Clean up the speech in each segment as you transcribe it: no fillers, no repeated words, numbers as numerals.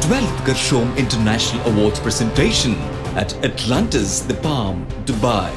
12th Garshom International Awards presentation at Atlantis, The Palm, Dubai.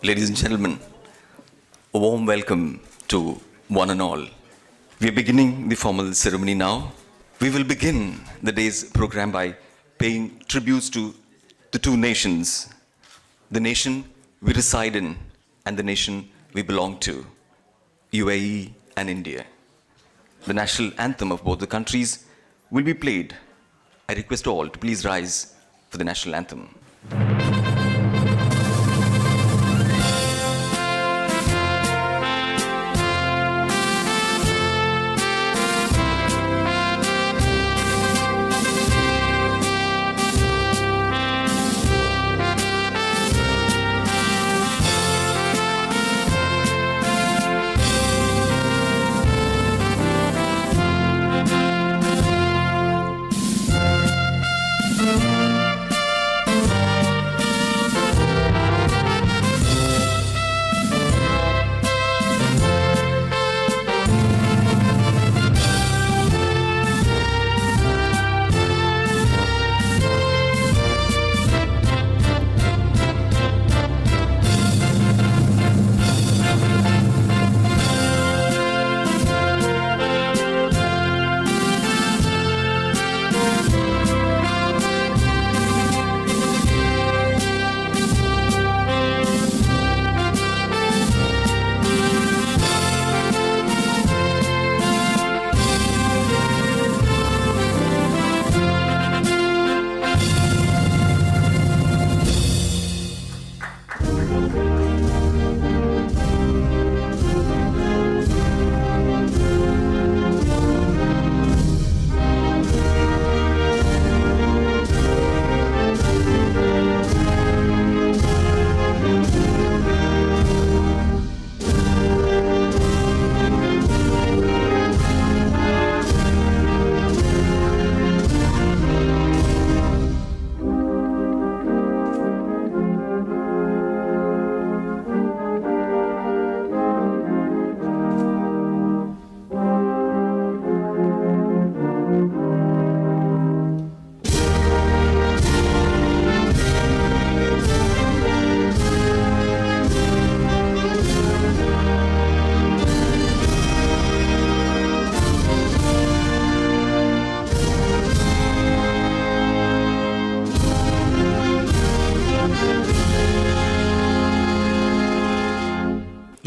Ladies and gentlemen, a warm welcome to one and all. We are beginning the formal ceremony now. We will begin the day's program by paying tributes to the two nations, the nation we reside in and the nation we belong to, UAE and India. The national anthem of both the countries will be played. I request all to please rise for the national anthem.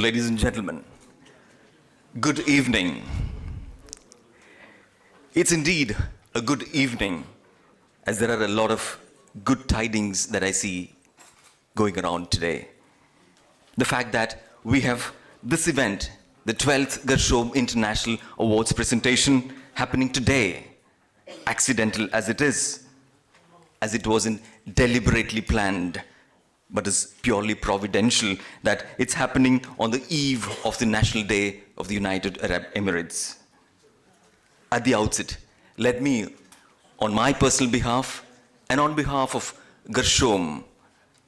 Ladies and gentlemen, good evening. It's indeed a good evening, as there are a lot of good tidings that I see going around today. The fact that we have this event, the 12th Garshom International Awards presentation, happening today, accidental as it wasn't deliberately planned, but is purely providential that it's happening on the eve of the National Day of the United Arab Emirates. At the outset, let me, on my personal behalf and on behalf of Garshom,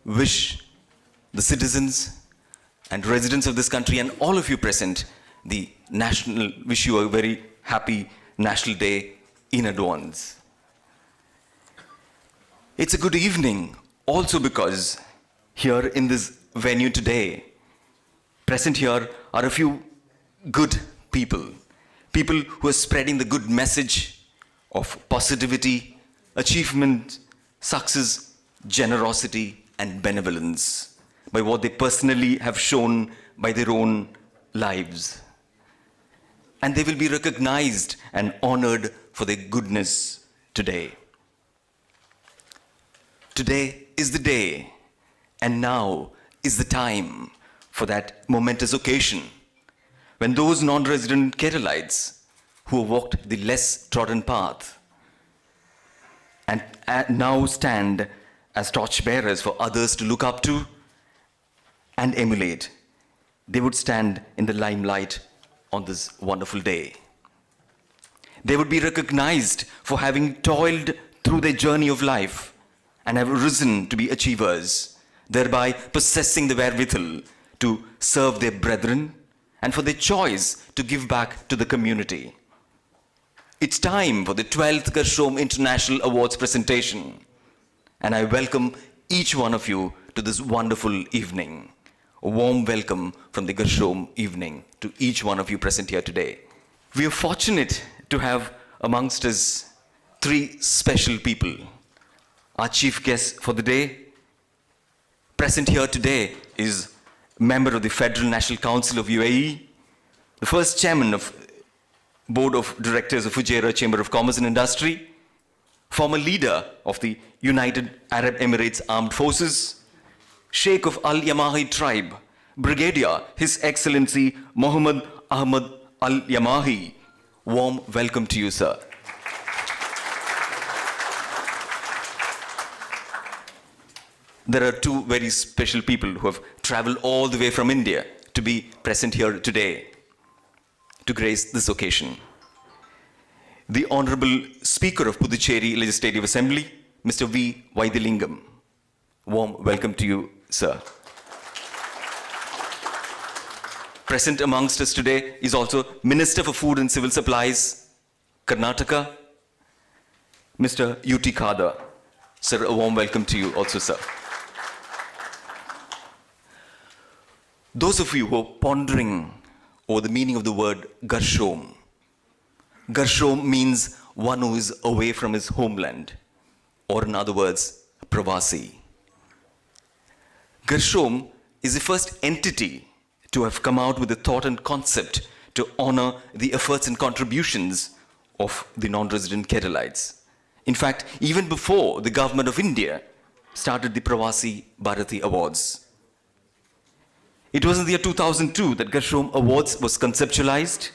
wish the citizens and residents of this country and all of you present wish you a very happy National Day in advance. It's a good evening also because here in this venue today, present here are a few good people who are spreading the good message of positivity, achievement, success, generosity, and benevolence by what they personally have shown by their own lives. And they will be recognized and honored for their goodness today. Today is the day, and now is the time for that momentous occasion when those non-resident Keralites who have walked the less trodden path and now stand as torchbearers for others to look up to and emulate, they would stand in the limelight on this wonderful day. They would be recognized for having toiled through their journey of life and have risen to be achievers, thereby possessing the wherewithal to serve their brethren and for their choice to give back to the community. It's time for the 12th Garshom International Awards presentation, and I welcome each one of you to this wonderful evening. A warm welcome from the Garshom evening to each one of you present here today. We are fortunate to have amongst us three special people. Our chief guest for the day, present here today, is member of the Federal National Council of UAE, the first chairman of Board of Directors of Fujairah Chamber of Commerce and Industry, former leader of the United Arab Emirates Armed Forces, Sheikh of Al Yamahi tribe, Brigadier His Excellency Mohammed Ahmad Al Yamahi. Warm welcome to you, sir. There are two very special people who have traveled all the way from India to be present here today to grace this occasion. The Honorable Speaker of Puducherry Legislative Assembly, Mr. V. Vaidilingam. Warm welcome to you, sir. Present amongst us today is also Minister for Food and Civil Supplies, Karnataka, Mr. U.T. Khadar. Sir, a warm welcome to you also, sir. Those of you who are pondering over the meaning of the word Garshom, Garshom means one who is away from his homeland, or in other words, Pravasi. Garshom is the first entity to have come out with the thought and concept to honor the efforts and contributions of the non-resident Keralites. In fact, even before the government of India started the Pravasi Bharati Awards. It was in the year 2002 that Garshom Awards was conceptualized,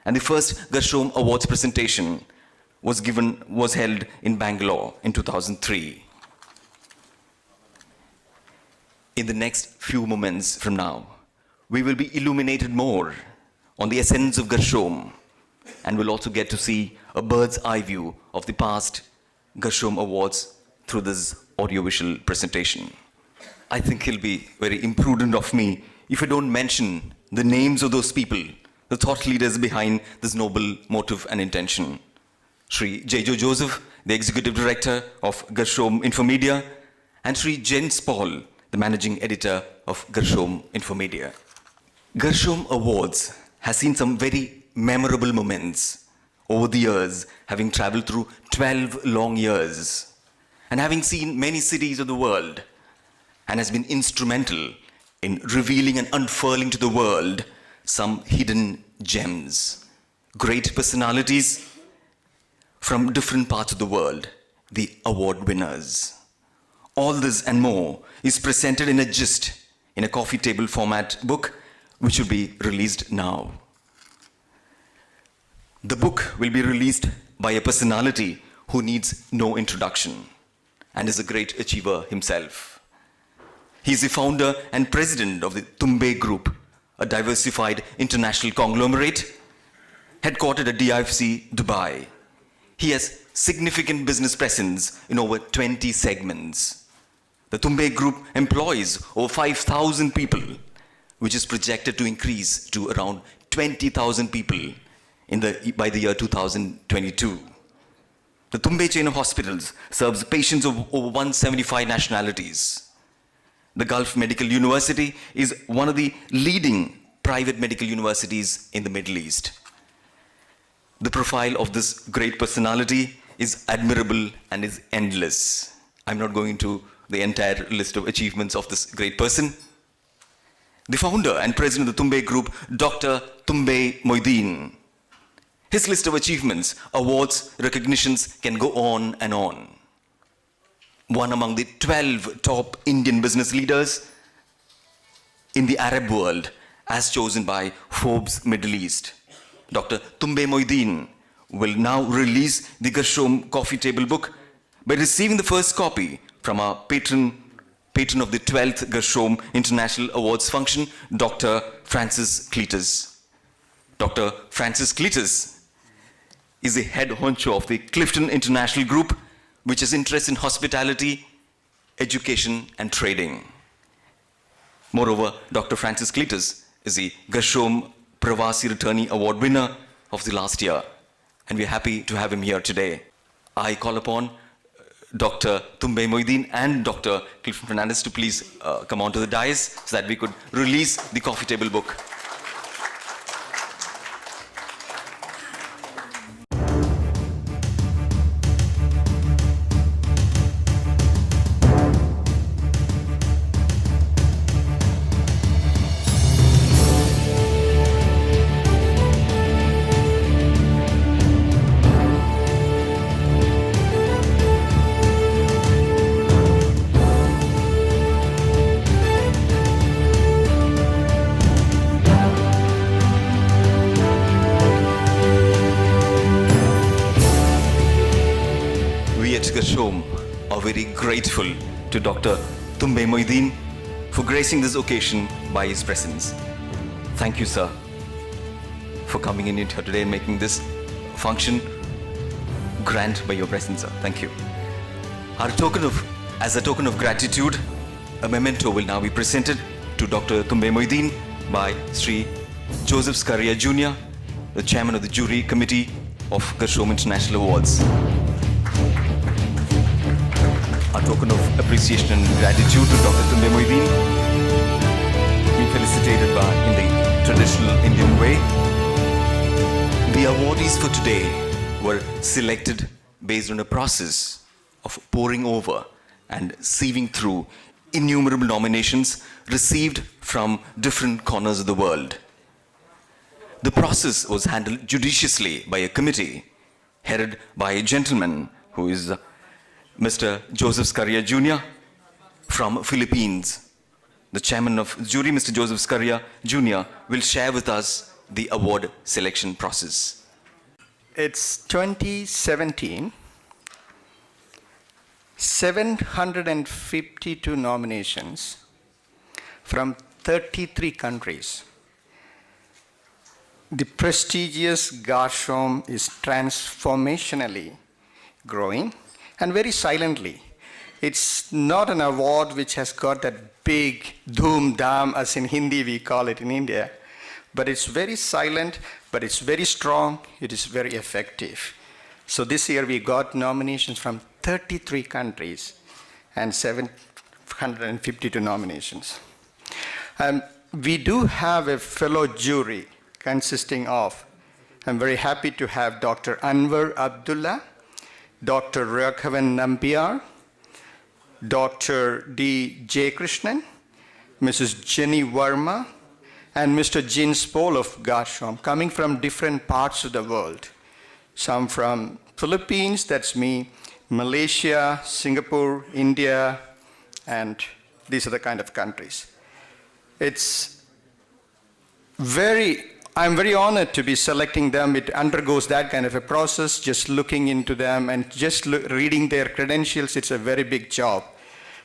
and the first Garshom Awards presentation was held in Bangalore in 2003. In the next few moments from now, we will be illuminated more on the essence of Garshom, and we'll also get to see a bird's eye view of the past Garshom Awards through this audiovisual presentation. I think it'll be very imprudent of me if I don't mention the names of those people, the thought leaders behind this noble motive and intention. Shri Jejo Joseph, the Executive Director of Garshom Infomedia, and Shri Jens Paul, the Managing Editor of Garshom Infomedia. Garshom Awards has seen some very memorable moments over the years, having traveled through 12 long years and having seen many cities of the world, and has been instrumental in revealing and unfurling to the world some hidden gems, great personalities from different parts of the world, the award winners. All this and more is presented in a gist in a coffee table format book, which will be released now. The book will be released by a personality who needs no introduction and is a great achiever himself. He is the founder and president of the Tumbe Group, a diversified international conglomerate headquartered at DIFC, Dubai. He has significant business presence in over 20 segments. The Tumbe Group employs over 5,000 people, which is projected to increase to around 20,000 people by the year 2022. The Tumbe chain of hospitals serves patients of over 175 nationalities. The Gulf Medical University is one of the leading private medical universities in the Middle East. The profile of this great personality is admirable and is endless. I'm not going into the entire list of achievements of this great person. The founder and president of the Tumbe Group, Dr. Tumbe Moideen. His list of achievements, awards, recognitions can go on and on. One among the 12 top Indian business leaders in the Arab world, as chosen by Forbes Middle East. Dr. Tumbe Moideen will now release the Garshom Coffee Table book by receiving the first copy from our patron of the 12th Garshom International Awards function, Dr. Francis Cletus. Dr. Francis Cletus is the head honcho of the Clifton International Group, which has interest in hospitality, education, and trading. Moreover, Dr. Francis Cletus is the Garshom Pravasi Returnee Award winner of the last year, and we're happy to have him here today. I call upon Dr. Tumbe Moideen and Dr. Clifton Fernandez to please come onto the dais so that we could release the coffee table book. We at Garshom are very grateful to Dr. Tumbe Moideen for gracing this occasion by his presence. Thank you, sir, for coming in here today and making this function grand by your presence, sir. Thank you. As a token of gratitude, a memento will now be presented to Dr. Tumbe Moideen by Sri Joseph Scaria Jr., the chairman of the jury committee of Garshom International Awards. Our token of appreciation and gratitude to Dr. Tumbe Moideen, being felicitated in the traditional Indian way. The awardees for today were selected based on a process of poring over and sieving through innumerable nominations received from different corners of the world. The process was handled judiciously by a committee headed by a gentleman who is Mr. Joseph Scaria Jr. from Philippines. The chairman of the jury, Mr. Joseph Scaria Jr., will share with us the award selection process. It's 2017, 752 nominations from 33 countries. The prestigious Garshom is transformationally growing and very silently. It's not an award which has got that big dhoom-dam, as in Hindi we call it in India, but it's very silent, but it's very strong, it is very effective. So this year we got nominations from 33 countries and 752 nominations. We do have a fellow jury consisting of, I'm very happy to have Dr. Anwar Abdullah, Dr. Raghavan Nambiar, Dr. D. J. Krishnan, Mrs. Jenny Verma, and Mr. Jins Paul of Garshom, coming from different parts of the world. Some from Philippines, that's me, Malaysia, Singapore, India, and these are the kind of countries. I'm very honored to be selecting them. It undergoes that kind of a process, just looking into them and just reading their credentials. It's a very big job.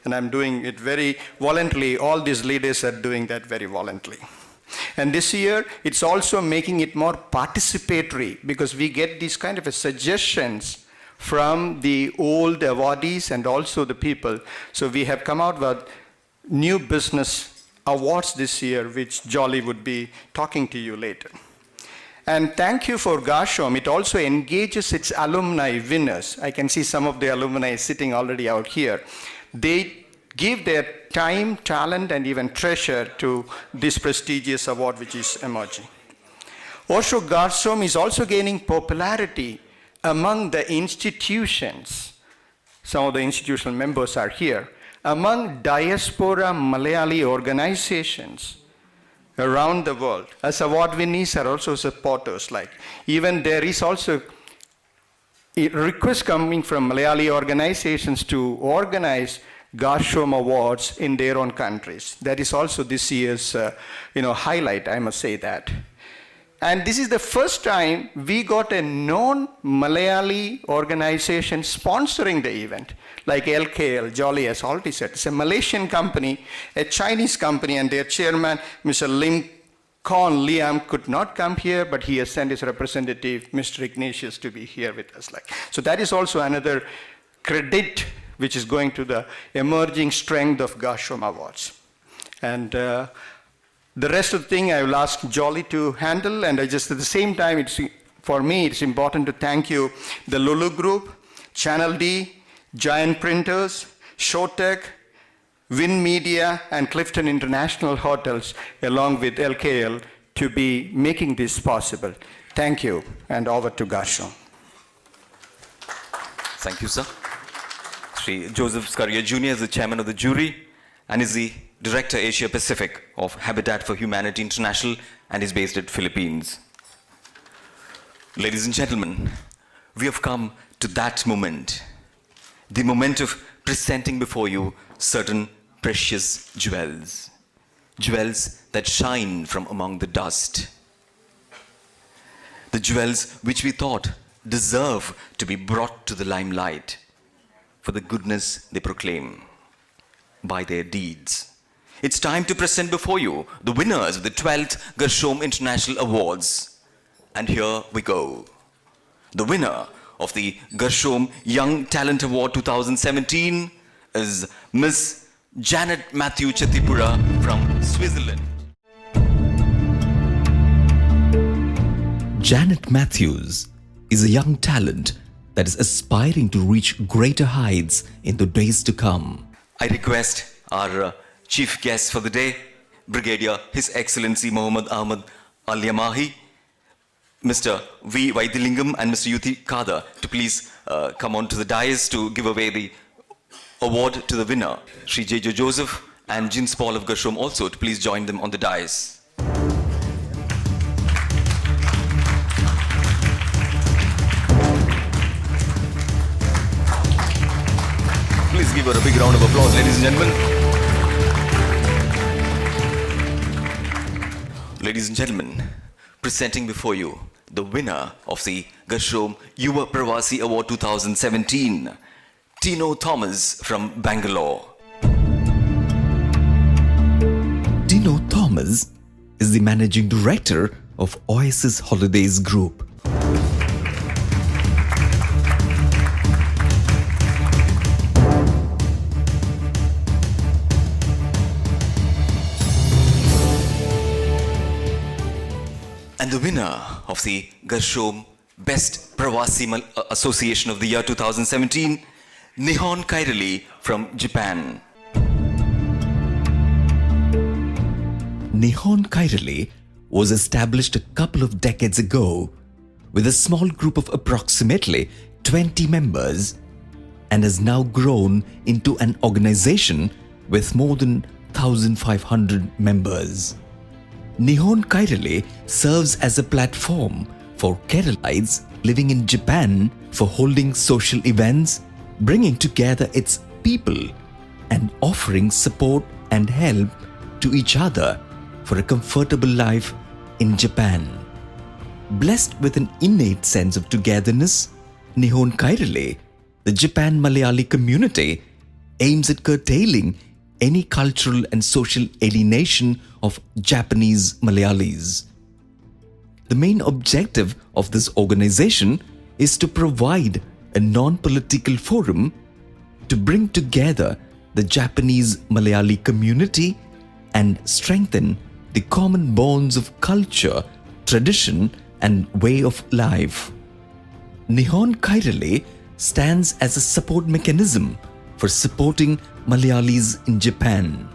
And I'm doing it very voluntarily. All these leaders are doing that very voluntarily. And this year, it's also making it more participatory because we get these kind of suggestions from the old awardees and also the people. So we have come out with new business awards this year, which Jolly would be talking to you later. And thank you for Garshom. It also engages its alumni winners. I can see some of the alumni sitting already out here. They give their time, talent, and even treasure to this prestigious award which is emerging. Also, Garshom is also gaining popularity among the institutions. some of the institutional members are here. Among diaspora Malayali organizations around the world, as award winnees are also supporters. Like even there is also a request coming from Malayali organizations to organize Garshom Awards in their own countries. That is also this year's highlight, I must say that. And this is the first time we got a non-Malayali organization sponsoring the event, like LKL, Jolly has already said. It's a Malaysian company, a Chinese company, and their chairman, Mr. Liam, could not come here, but he has sent his representative, Mr. Ignatius, to be here with us. So that is also another credit which is going to the emerging strength of Garshom Awards. And the rest of the thing I will ask Jolly to handle, and at the same time, for me, it's important to thank you, the Lulu Group, Channel D, Giant Printers, Showtech, Win Media, and Clifton International Hotels, along with LKL, to be making this possible. Thank you, and over to Garshom. Thank you, sir. Sri Joseph Scaria Jr. is the chairman of the jury and is the Director Asia Pacific of Habitat for Humanity International and is based at Philippines. Ladies and gentlemen, we have come to that moment, the moment of presenting before you certain precious jewels, jewels that shine from among the dust, the jewels which we thought deserve to be brought to the limelight for the goodness they proclaim by their deeds. It's time to present before you the winners of the 12th Garshom International Awards. And here we go. The winner of the Garshom Young Talent Award 2017 is Miss Janet Matthew Chatipura from Switzerland. Janet Matthews is a young talent that is aspiring to reach greater heights in the days to come. I request our chief guest for the day, Brigadier His Excellency Muhammad Ahmad Al-Yamahi, Mr. V. Vaidilingam and Mr. Yuthi Kada to please come on to the dais to give away the award to the winner. Sri J.J. Joseph and Jins Paul of Garshom also to please join them on the dais. Please give her a big round of applause, ladies and gentlemen. Ladies and gentlemen, presenting before you the winner of the Garshom Yuva Pravasi Award 2017, Tino Thomas from Bangalore. Tino Thomas is the managing director of Oasis Holidays Group. And the winner of the Garshom Best Pravasi Association of the year 2017, Nihon Kairali from Japan. Nihon Kairali was established a couple of decades ago with a small group of approximately 20 members and has now grown into an organization with more than 1,500 members. Nihon Kairali serves as a platform for Keralites living in Japan for holding social events, bringing together its people and offering support and help to each other for a comfortable life in Japan. Blessed with an innate sense of togetherness, Nihon Kairali, the Japan Malayali community, aims at curtailing any cultural and social alienation of Japanese Malayalis. The main objective of this organization is to provide a non-political forum to bring together the Japanese Malayali community and strengthen the common bonds of culture, tradition, and way of life. Nihon Kairali stands as a support mechanism for supporting Malayalis in Japan.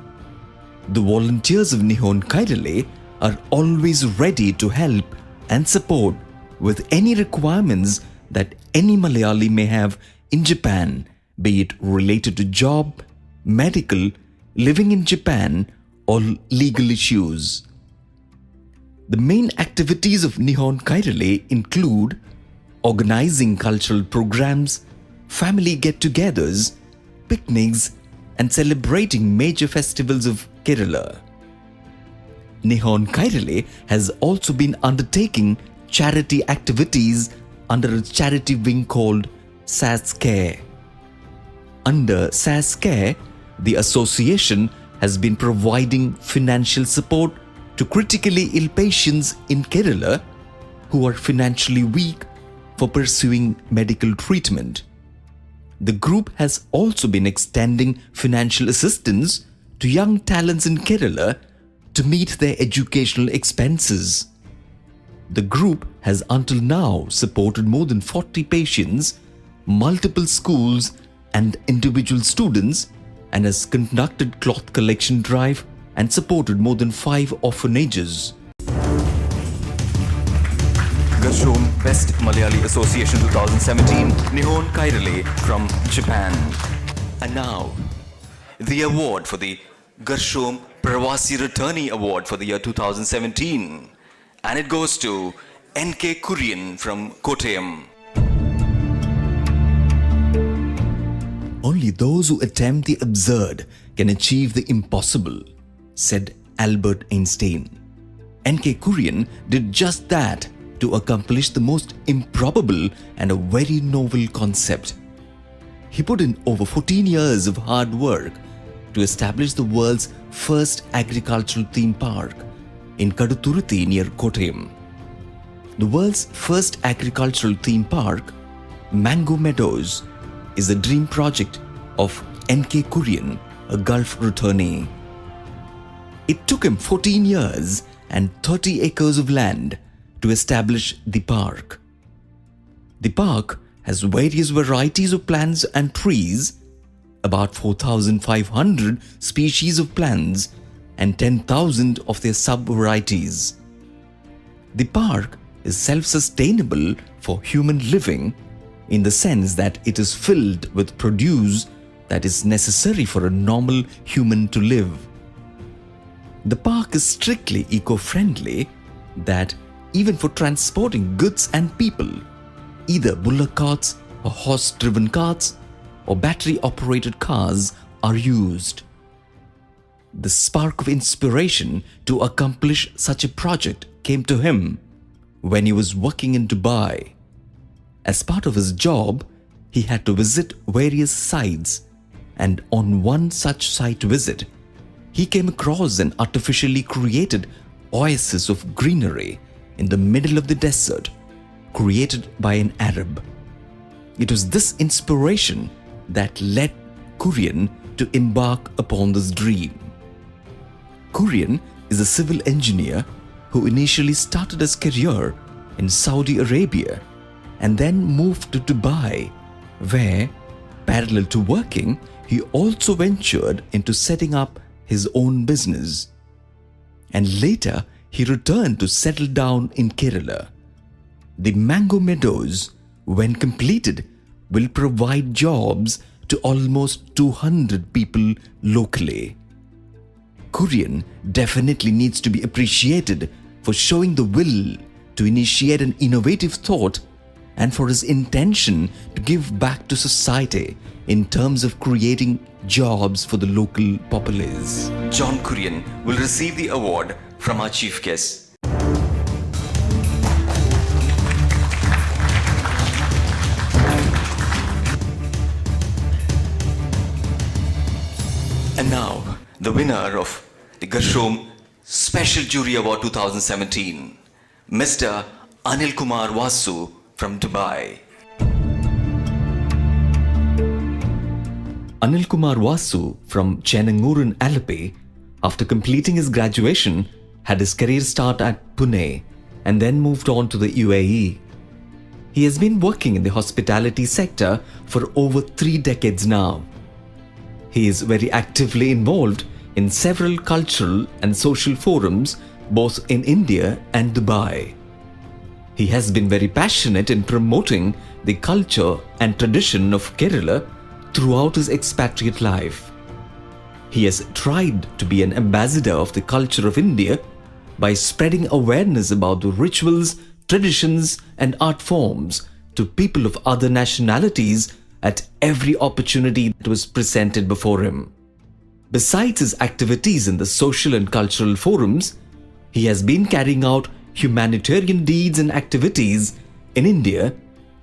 The volunteers of Nihon Kairali are always ready to help and support with any requirements that any Malayali may have in Japan be it related to job, medical, living in Japan, or legal issues. The main activities of Nihon Kairale include organizing cultural programs, family get-togethers, picnics, and celebrating major festivals of Kerala. Nihon Kairale has also been undertaking charity activities under a charity wing called SAS Care. Under SAS Care, the association has been providing financial support to critically ill patients in Kerala who are financially weak for pursuing medical treatment. The group has also been extending financial assistance to young talents in Kerala to meet their educational expenses. The group has until now supported more than 40 patients, multiple schools and individual students, and has conducted cloth collection drive and supported more than 5 orphanages. Garshom Best Malayali Association 2017, Nihon Kairale from Japan. And now, the award for the Garshom Pravasi Returnee Award for the year 2017. And it goes to N.K. Kurian from Kottayam. Only those who attempt the absurd can achieve the impossible, said Albert Einstein. N.K. Kurian did just that to accomplish the most improbable and a very novel concept. He put in over 14 years of hard work to establish the world's first agricultural theme park in Kaduturuthi near Kottayam. The world's first agricultural theme park, Mango Meadows, is the dream project of N.K. Kurian, a Gulf returnee. It took him 14 years and 30 acres of land to establish the park. The park has various varieties of plants and trees, about 4,500 species of plants and 10,000 of their sub-varieties. The park is self-sustainable for human living in the sense that it is filled with produce that is necessary for a normal human to live. The park is strictly eco-friendly, that even for transporting goods and people, either bullock carts or horse-driven carts or battery-operated cars are used. The spark of inspiration to accomplish such a project came to him when he was working in Dubai. As part of his job, he had to visit various sites, and on one such site visit, he came across an artificially created oasis of greenery in the middle of the desert, created by an Arab. It was this inspiration that led Kurian to embark upon this dream. Kurian is a civil engineer who initially started his career in Saudi Arabia and then moved to Dubai, where, parallel to working, he also ventured into setting up his own business. And later, he returned to settle down in Kerala. The Mango Meadows, when completed, will provide jobs to almost 200 people locally. Kurian definitely needs to be appreciated for showing the will to initiate an innovative thought and for his intention to give back to society in terms of creating jobs for the local populace. John Kurian will receive the award from our chief guest. And now, the winner of the Garshom Special Jury Award 2017, Mr. Anil Kumar Vasu from Dubai. Anil Kumar Vasu from Chenanguran, Alleppey, after completing his graduation, had his career start at Pune and then moved on to the UAE. He has been working in the hospitality sector for over 3 decades now. He is very actively involved in several cultural and social forums both in India and Dubai. He has been very passionate in promoting the culture and tradition of Kerala throughout his expatriate life. He has tried to be an ambassador of the culture of India by spreading awareness about the rituals, traditions, and art forms to people of other nationalities at every opportunity that was presented before him. Besides his activities in the social and cultural forums, he has been carrying out humanitarian deeds and activities in India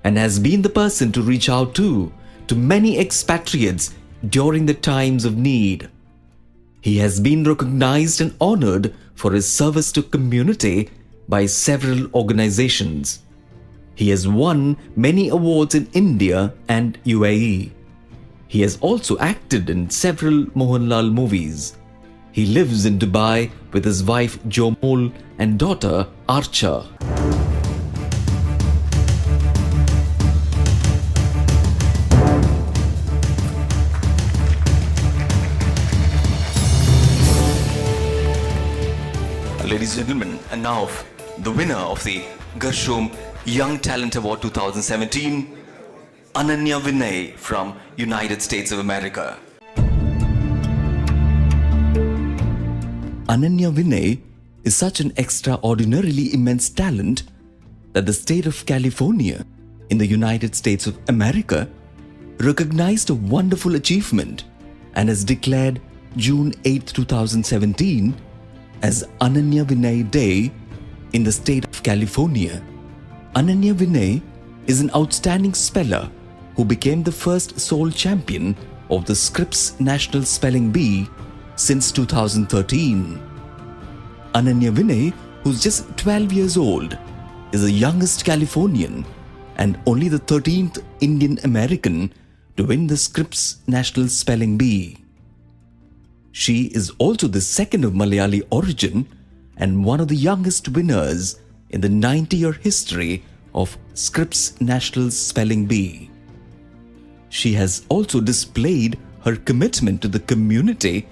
and has been the person to reach out to many expatriates during the times of need. He has been recognized and honored for his service to community by several organizations. He has won many awards in India and UAE. He has also acted in several Mohanlal movies. He lives in Dubai with his wife Jomol and daughter Archa. Ladies and gentlemen, and now the winner of the Garshom Young Talent Award 2017, Ananya Vinay from United States of America. Ananya Vinay is such an extraordinarily immense talent that the state of California in the United States of America recognized a wonderful achievement and has declared June 8, 2017 as Ananya Vinay Day in the state of California. Ananya Vinay is an outstanding speller who became the first sole champion of the Scripps National Spelling Bee since 2013. Ananya Vinay, who's just 12 years old, is the youngest Californian and only the 13th Indian American to win the Scripps National Spelling Bee. She is also the second of Malayali origin and one of the youngest winners in the 90-year history of Scripps National Spelling Bee. She has also displayed her commitment to the community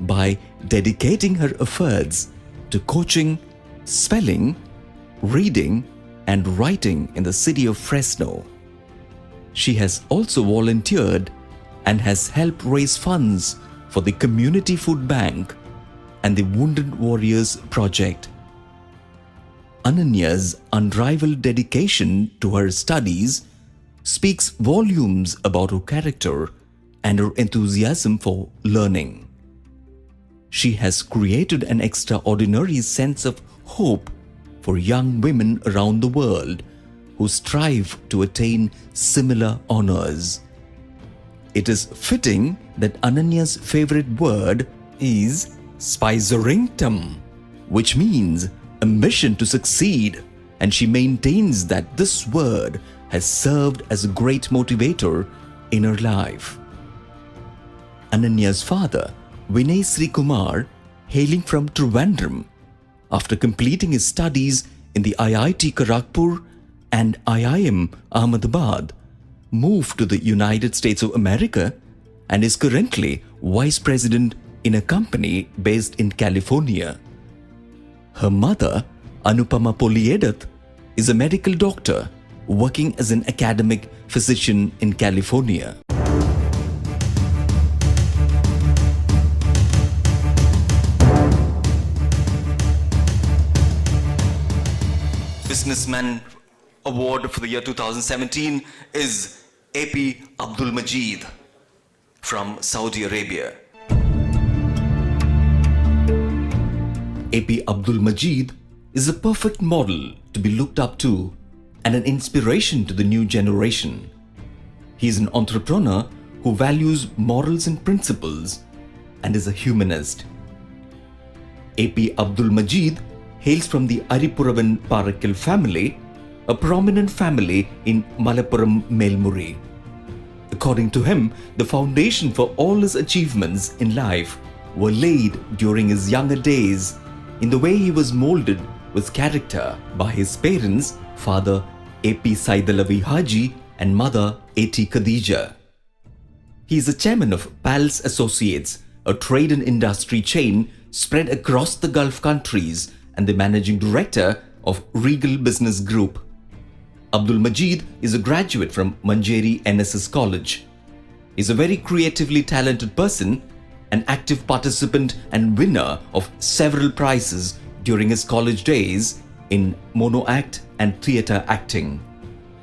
by dedicating her efforts to coaching, spelling, reading, and writing in the city of Fresno. She has also volunteered and has helped raise funds for the Community Food Bank and the Wounded Warriors Project. Ananya's unrivaled dedication to her studies speaks volumes about her character and her enthusiasm for learning. She has created an extraordinary sense of hope for young women around the world who strive to attain similar honors. It is fitting that Ananya's favorite word is spiceringtum, which means a mission to succeed, and she maintains that this word has served as a great motivator in her life. Ananya's father, Vinay Sri Kumar, hailing from Trivandrum, after completing his studies in the IIT Kharagpur and IIM Ahmedabad, moved to the United States of America and is currently vice president in a company based in California. Her mother, Anupama Poliedath, is a medical doctor working as an academic physician in California. Businessman Award for the year 2017 is AP Abdul Majid from Saudi Arabia. AP Abdul Majid is a perfect model to be looked up to and an inspiration to the new generation. He is an entrepreneur who values morals and principles and is a humanist. AP Abdul Majid hails from the Aripuravan Parakil family, a prominent family in Malappuram Melmuri. According to him, the foundation for all his achievements in life were laid during his younger days in the way he was molded with character by his parents, father AP Saidalavi Haji and mother A.T. Khadija. He is the chairman of Pals Associates, a trade and industry chain spread across the Gulf countries, and the managing director of Regal Business Group. Abdul Majid is a graduate from Manjeri NSS College. is a very creatively talented person, an active participant and winner of several prizes during his college days in mono act and theatre acting.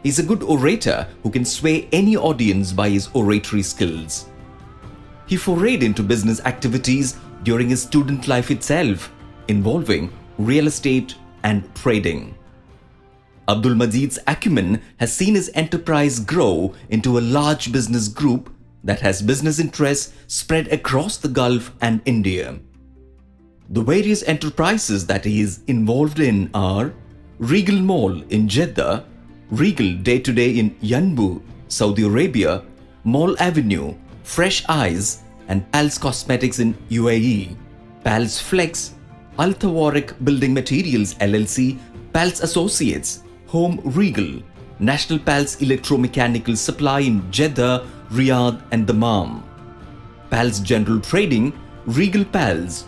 He's a good orator who can sway any audience by his oratory skills. He forayed into business activities during his student life itself, involving real estate and trading. Abdul Majid's acumen has seen his enterprise grow into a large business group that has business interests spread across the Gulf and India. The various enterprises that he is involved in are Regal Mall in Jeddah, Regal Day-to-Day in Yanbu, Saudi Arabia, Mall Avenue, Fresh Eyes, and Pals Cosmetics in UAE, Pals Flex, Al-Tawarik Building Materials LLC, Pals Associates, Home Regal, National Pals Electromechanical Supply in Jeddah, Riyadh and Dammam, Pals General Trading, Regal Pals,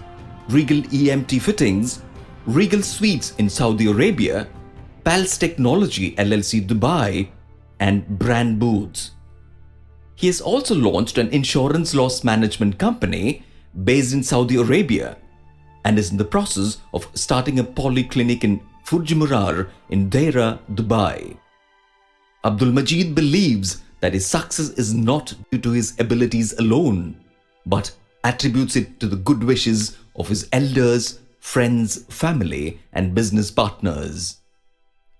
Regal EMT Fittings, Regal Suites in Saudi Arabia, Pals Technology LLC Dubai, and Brand Booths. He has also launched an insurance loss management company based in Saudi Arabia and is in the process of starting a polyclinic in Furj-Murar in Deira, Dubai. Abdul Majid believes that his success is not due to his abilities alone, but attributes it to the good wishes of his elders, friends, family, and business partners.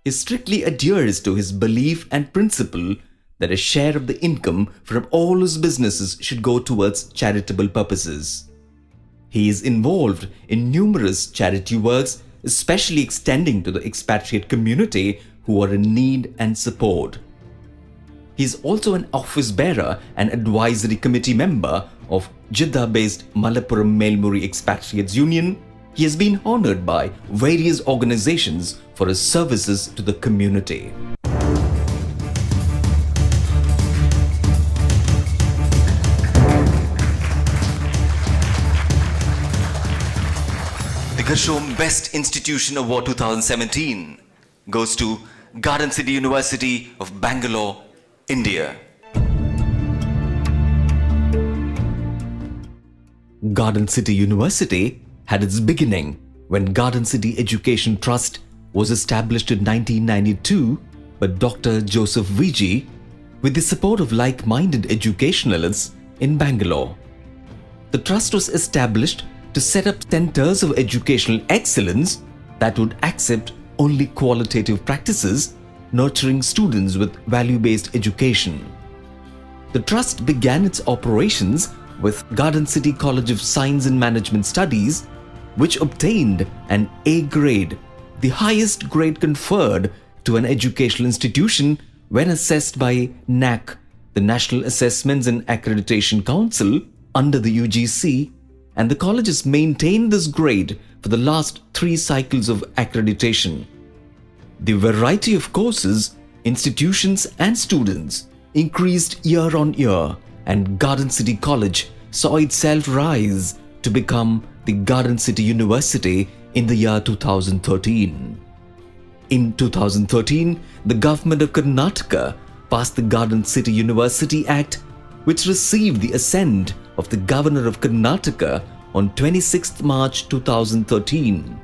He strictly adheres to his belief and principle that a share of the income from all his businesses should go towards charitable purposes. He is involved in numerous charity works, especially extending to the expatriate community who are in need and support. He is also an office bearer and advisory committee member of Jeddah-based Malappuram Melmuri Expatriates Union. He has been honored by various organizations for his services to the community. The Garshom Best Institution Award 2017 goes to Garden City University of Bangalore, India. Garden City University had its beginning when Garden City Education Trust was established in 1992 by Dr. Joseph Viji with the support of like-minded educationalists in Bangalore. The trust was established to set up centers of educational excellence that would accept only qualitative practices, nurturing students with value-based education. The trust began its operations with Garden City College of Science and Management Studies, which obtained an A grade, the highest grade conferred to an educational institution when assessed by NAC, the National Assessments and Accreditation Council, under the UGC, and the college has maintained this grade for the last 3 cycles of accreditation. The variety of courses, institutions and students increased year on year, and Garden City College saw itself rise to become the Garden City University in the year 2013. In 2013, the government of Karnataka passed the Garden City University Act, which received the assent of the Governor of Karnataka on 26th March 2013.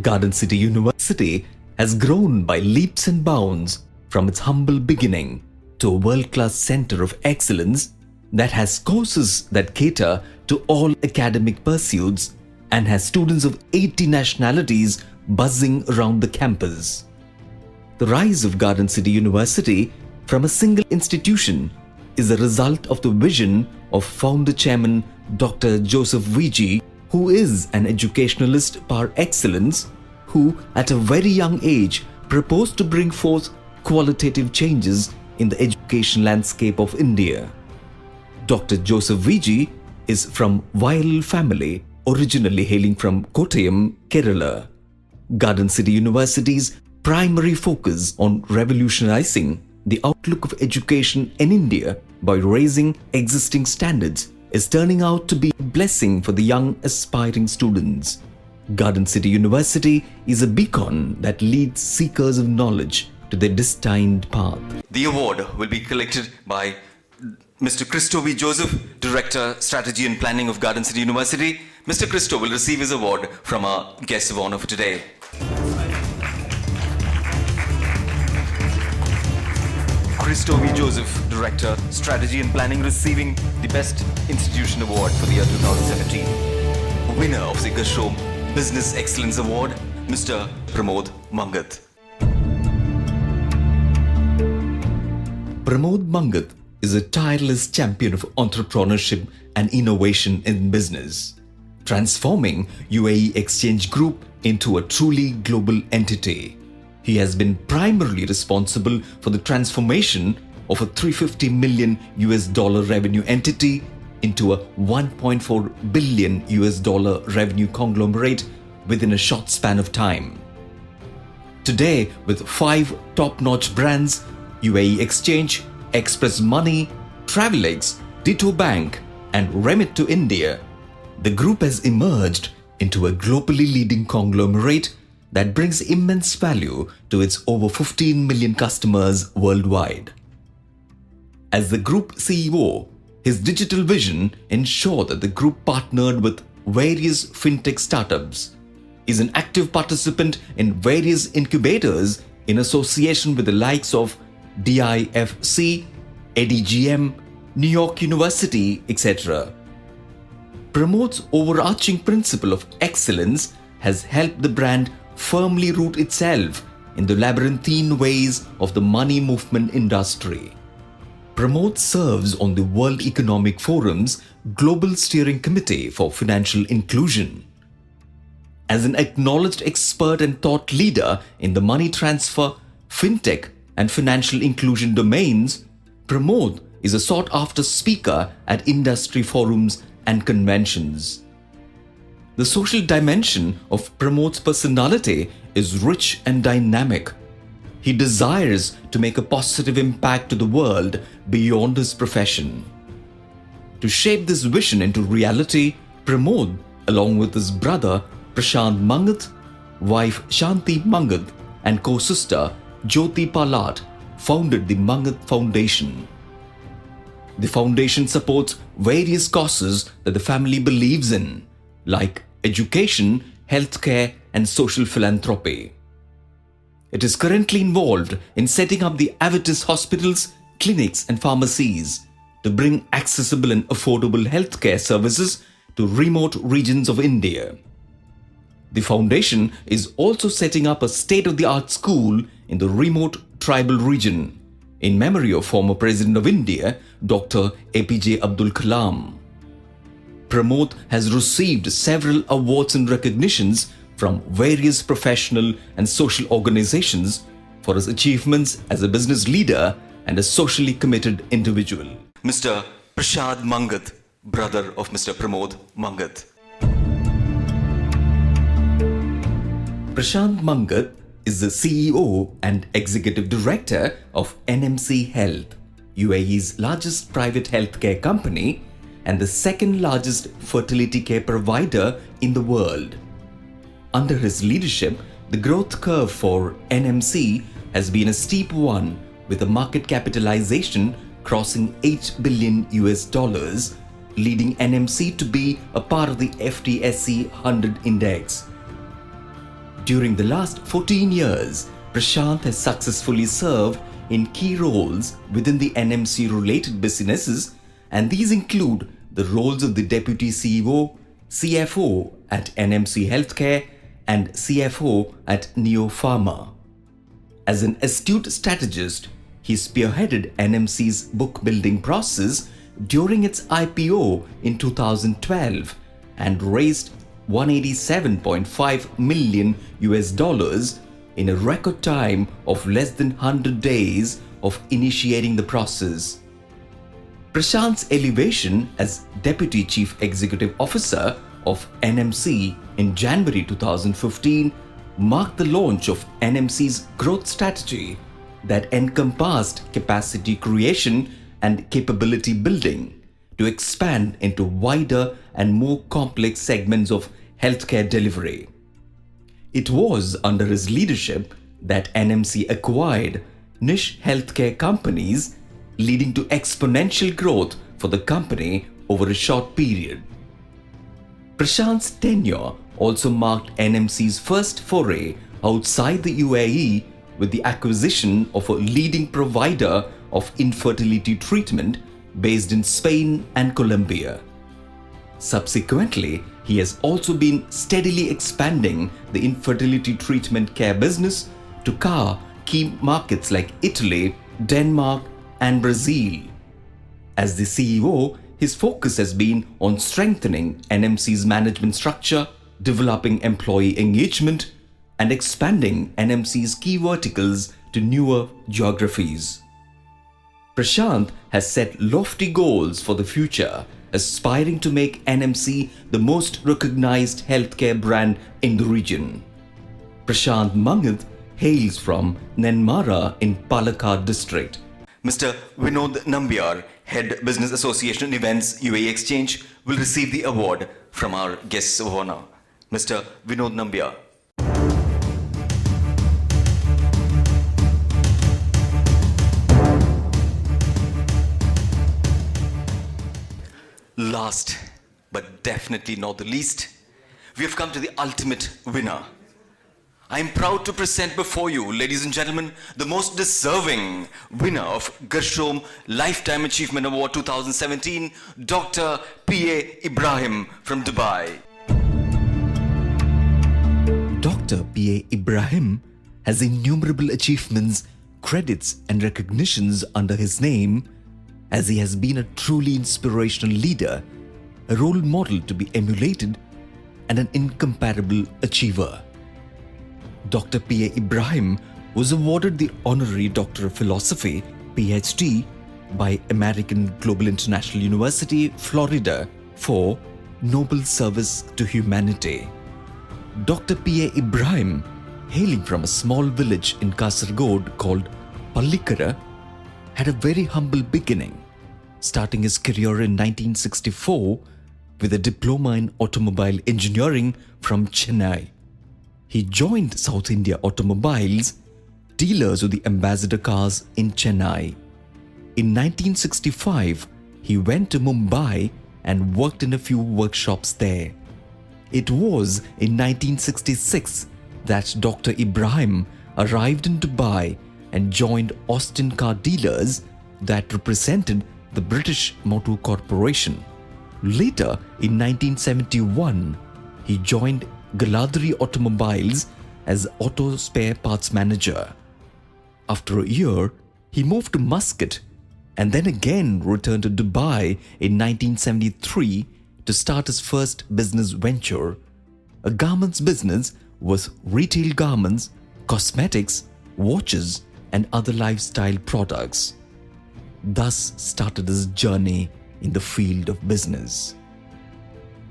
Garden City University has grown by leaps and bounds from its humble beginning to a world-class center of excellence that has courses that cater to all academic pursuits and has students of 80 nationalities buzzing around the campus. The rise of Garden City University from a single institution is a result of the vision of founder chairman Dr. Joseph Viji, who is an educationalist par excellence, who at a very young age proposed to bring forth qualitative changes in the education landscape of India. Dr. Joseph Viji is from Vayal family, originally hailing from Kottayam, Kerala. Garden City University's primary focus on revolutionizing the outlook of education in India by raising existing standards is turning out to be a blessing for the young aspiring students. Garden City University is a beacon that leads seekers of knowledge to their destined path. The award will be collected by Mr. Christo V. Joseph, Director, Strategy and Planning of Garden City University. Mr. Christo will receive his award from our guest of honor for today. Christo V. Joseph, Director, Strategy and Planning, receiving the Best Institution Award for the year 2017. Winner of the Garshom Business Excellence Award, Mr. Pramod Mangat. Pramod Mangat is a tireless champion of entrepreneurship and innovation in business, transforming UAE Exchange Group into a truly global entity. He has been primarily responsible for the transformation of a $350 million revenue entity into a $1.4 billion revenue conglomerate within a short span of time. Today, with 5 top-notch brands, UAE Exchange, Express Money, Travelex, Ditto Bank, and Remit to India, the group has emerged into a globally leading conglomerate that brings immense value to its over 15 million customers worldwide. As the group CEO, his digital vision ensured that the group partnered with various fintech startups, is an active participant in various incubators in association with the likes of DIFC, ADGM, New York University, etc. Pramod's overarching principle of excellence has helped the brand firmly root itself in the labyrinthine ways of the money movement industry. Pramod serves on the World Economic Forum's Global Steering Committee for Financial Inclusion. As an acknowledged expert and thought leader in the money transfer, fintech, and financial inclusion domains, Pramod is a sought-after speaker at industry forums and conventions. The social dimension of Pramod's personality is rich and dynamic. He desires to make a positive impact to the world beyond his profession. To shape this vision into reality, Pramod, along with his brother Prashant Mangat, wife Shanti Mangat, and co-sister Jyoti Palat, founded the Mangat Foundation. The foundation supports various causes that the family believes in, like education, healthcare, and social philanthropy. It is currently involved in setting up the Avitis hospitals, clinics, and pharmacies to bring accessible and affordable healthcare services to remote regions of India. The foundation is also setting up a state-of-the-art school in the remote tribal region in memory of former President of India, Dr. APJ Abdul Kalam. Pramod has received several awards and recognitions from various professional and social organizations for his achievements as a business leader and a socially committed individual. Mr. Prashad Mangat, brother of Mr. Pramod Mangat. Prashant Mangat is the CEO and Executive Director of NMC Health, UAE's largest private healthcare company and the second largest fertility care provider in the world. Under his leadership, the growth curve for NMC has been a steep one, with a market capitalization crossing $8 billion, leading NMC to be a part of the FTSE 100 index. During the last 14 years, Prashant has successfully served in key roles within the NMC-related businesses, and these include the roles of the Deputy CEO, CFO at NMC Healthcare, and CFO at Neo Pharma. As an astute strategist, he spearheaded NMC's book building process during its IPO in 2012 and raised $187.5 million in a record time of less than 100 days of initiating the process. Prashant's elevation as Deputy Chief Executive Officer of NMC in January 2015 marked the launch of NMC's growth strategy that encompassed capacity creation and capability building to expand into wider and more complex segments of healthcare delivery. It was under his leadership that NMC acquired niche healthcare companies leading to exponential growth for the company over a short period. Prashant's tenure also marked NMC's first foray outside the UAE with the acquisition of a leading provider of infertility treatment based in Spain and Colombia. Subsequently, he has also been steadily expanding the infertility treatment care business to key markets like Italy, Denmark, and Brazil. As the CEO, his focus has been on strengthening NMC's management structure, developing employee engagement, and expanding NMC's key verticals to newer geographies. Prashant has set lofty goals for the future, aspiring to make NMC the most recognized healthcare brand in the region. Prashant Mangad hails from Nenmara in Palakkad district. Mr. Vinod Nambiar, Head Business Association Events UAE Exchange, will receive the award from our guests of honor. Mr. Vinod Nambiar. Last, but definitely not the least, we have come to the ultimate winner. I am proud to present before you, ladies and gentlemen, the most deserving winner of Garshom Lifetime Achievement Award 2017, Dr. P.A. Ibrahim from Dubai. Dr. P.A. Ibrahim has innumerable achievements, credits, and recognitions under his name, as he has been a truly inspirational leader, a role model to be emulated, and an incomparable achiever. Dr. P.A. Ibrahim was awarded the Honorary Doctor of Philosophy, PhD, by American Global International University, Florida, for Noble Service to Humanity. Dr. P.A. Ibrahim, hailing from a small village in Kasaragod called Pallikara, had a very humble beginning, starting his career in 1964 with a diploma in automobile engineering from Chennai. He joined South India Automobiles, dealers of the Ambassador cars in Chennai. In 1965, he went to Mumbai and worked in a few workshops there. It was in 1966 that Dr. Ibrahim arrived in Dubai and joined Austin Car Dealers that represented the British Motor Corporation. Later, in 1971, he joined Galadri Automobiles as auto spare parts manager. After a year, he moved to Muscat and then again returned to Dubai in 1973 to start his first business venture, a garments business with retail garments, cosmetics, watches, and other lifestyle products. Thus started his journey in the field of business.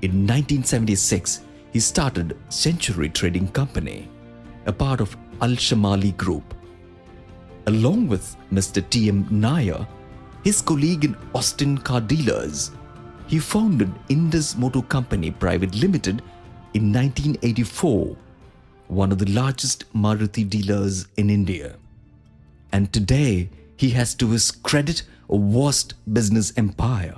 In 1976, he started Century Trading Company, a part of Al-Shamali Group. Along with Mr. T.M. Nair, his colleague in Austin Car Dealers, he founded Indus Motor Company Private Limited in 1984, one of the largest Maruti dealers in India. And today, he has to his credit a vast business empire.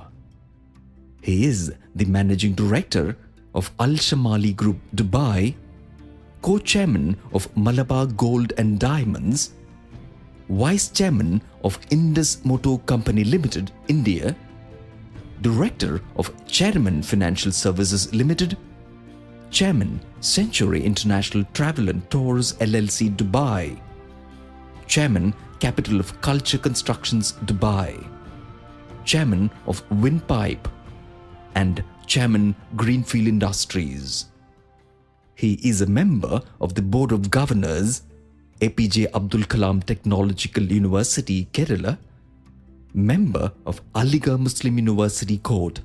He is the managing director of Al-Shamali Group Dubai, co-chairman of Malabar Gold and Diamonds, vice chairman of Indus Motor Company Limited, India, director of Chairman Financial Services Limited, chairman Century International Travel and Tours LLC Dubai, chairman Capital of Culture Constructions Dubai, chairman of Windpipe, and chairman Greenfield Industries. He is a member of the Board of Governors, APJ Abdul Kalam Technological University, Kerala, member of Aligarh Muslim University Court.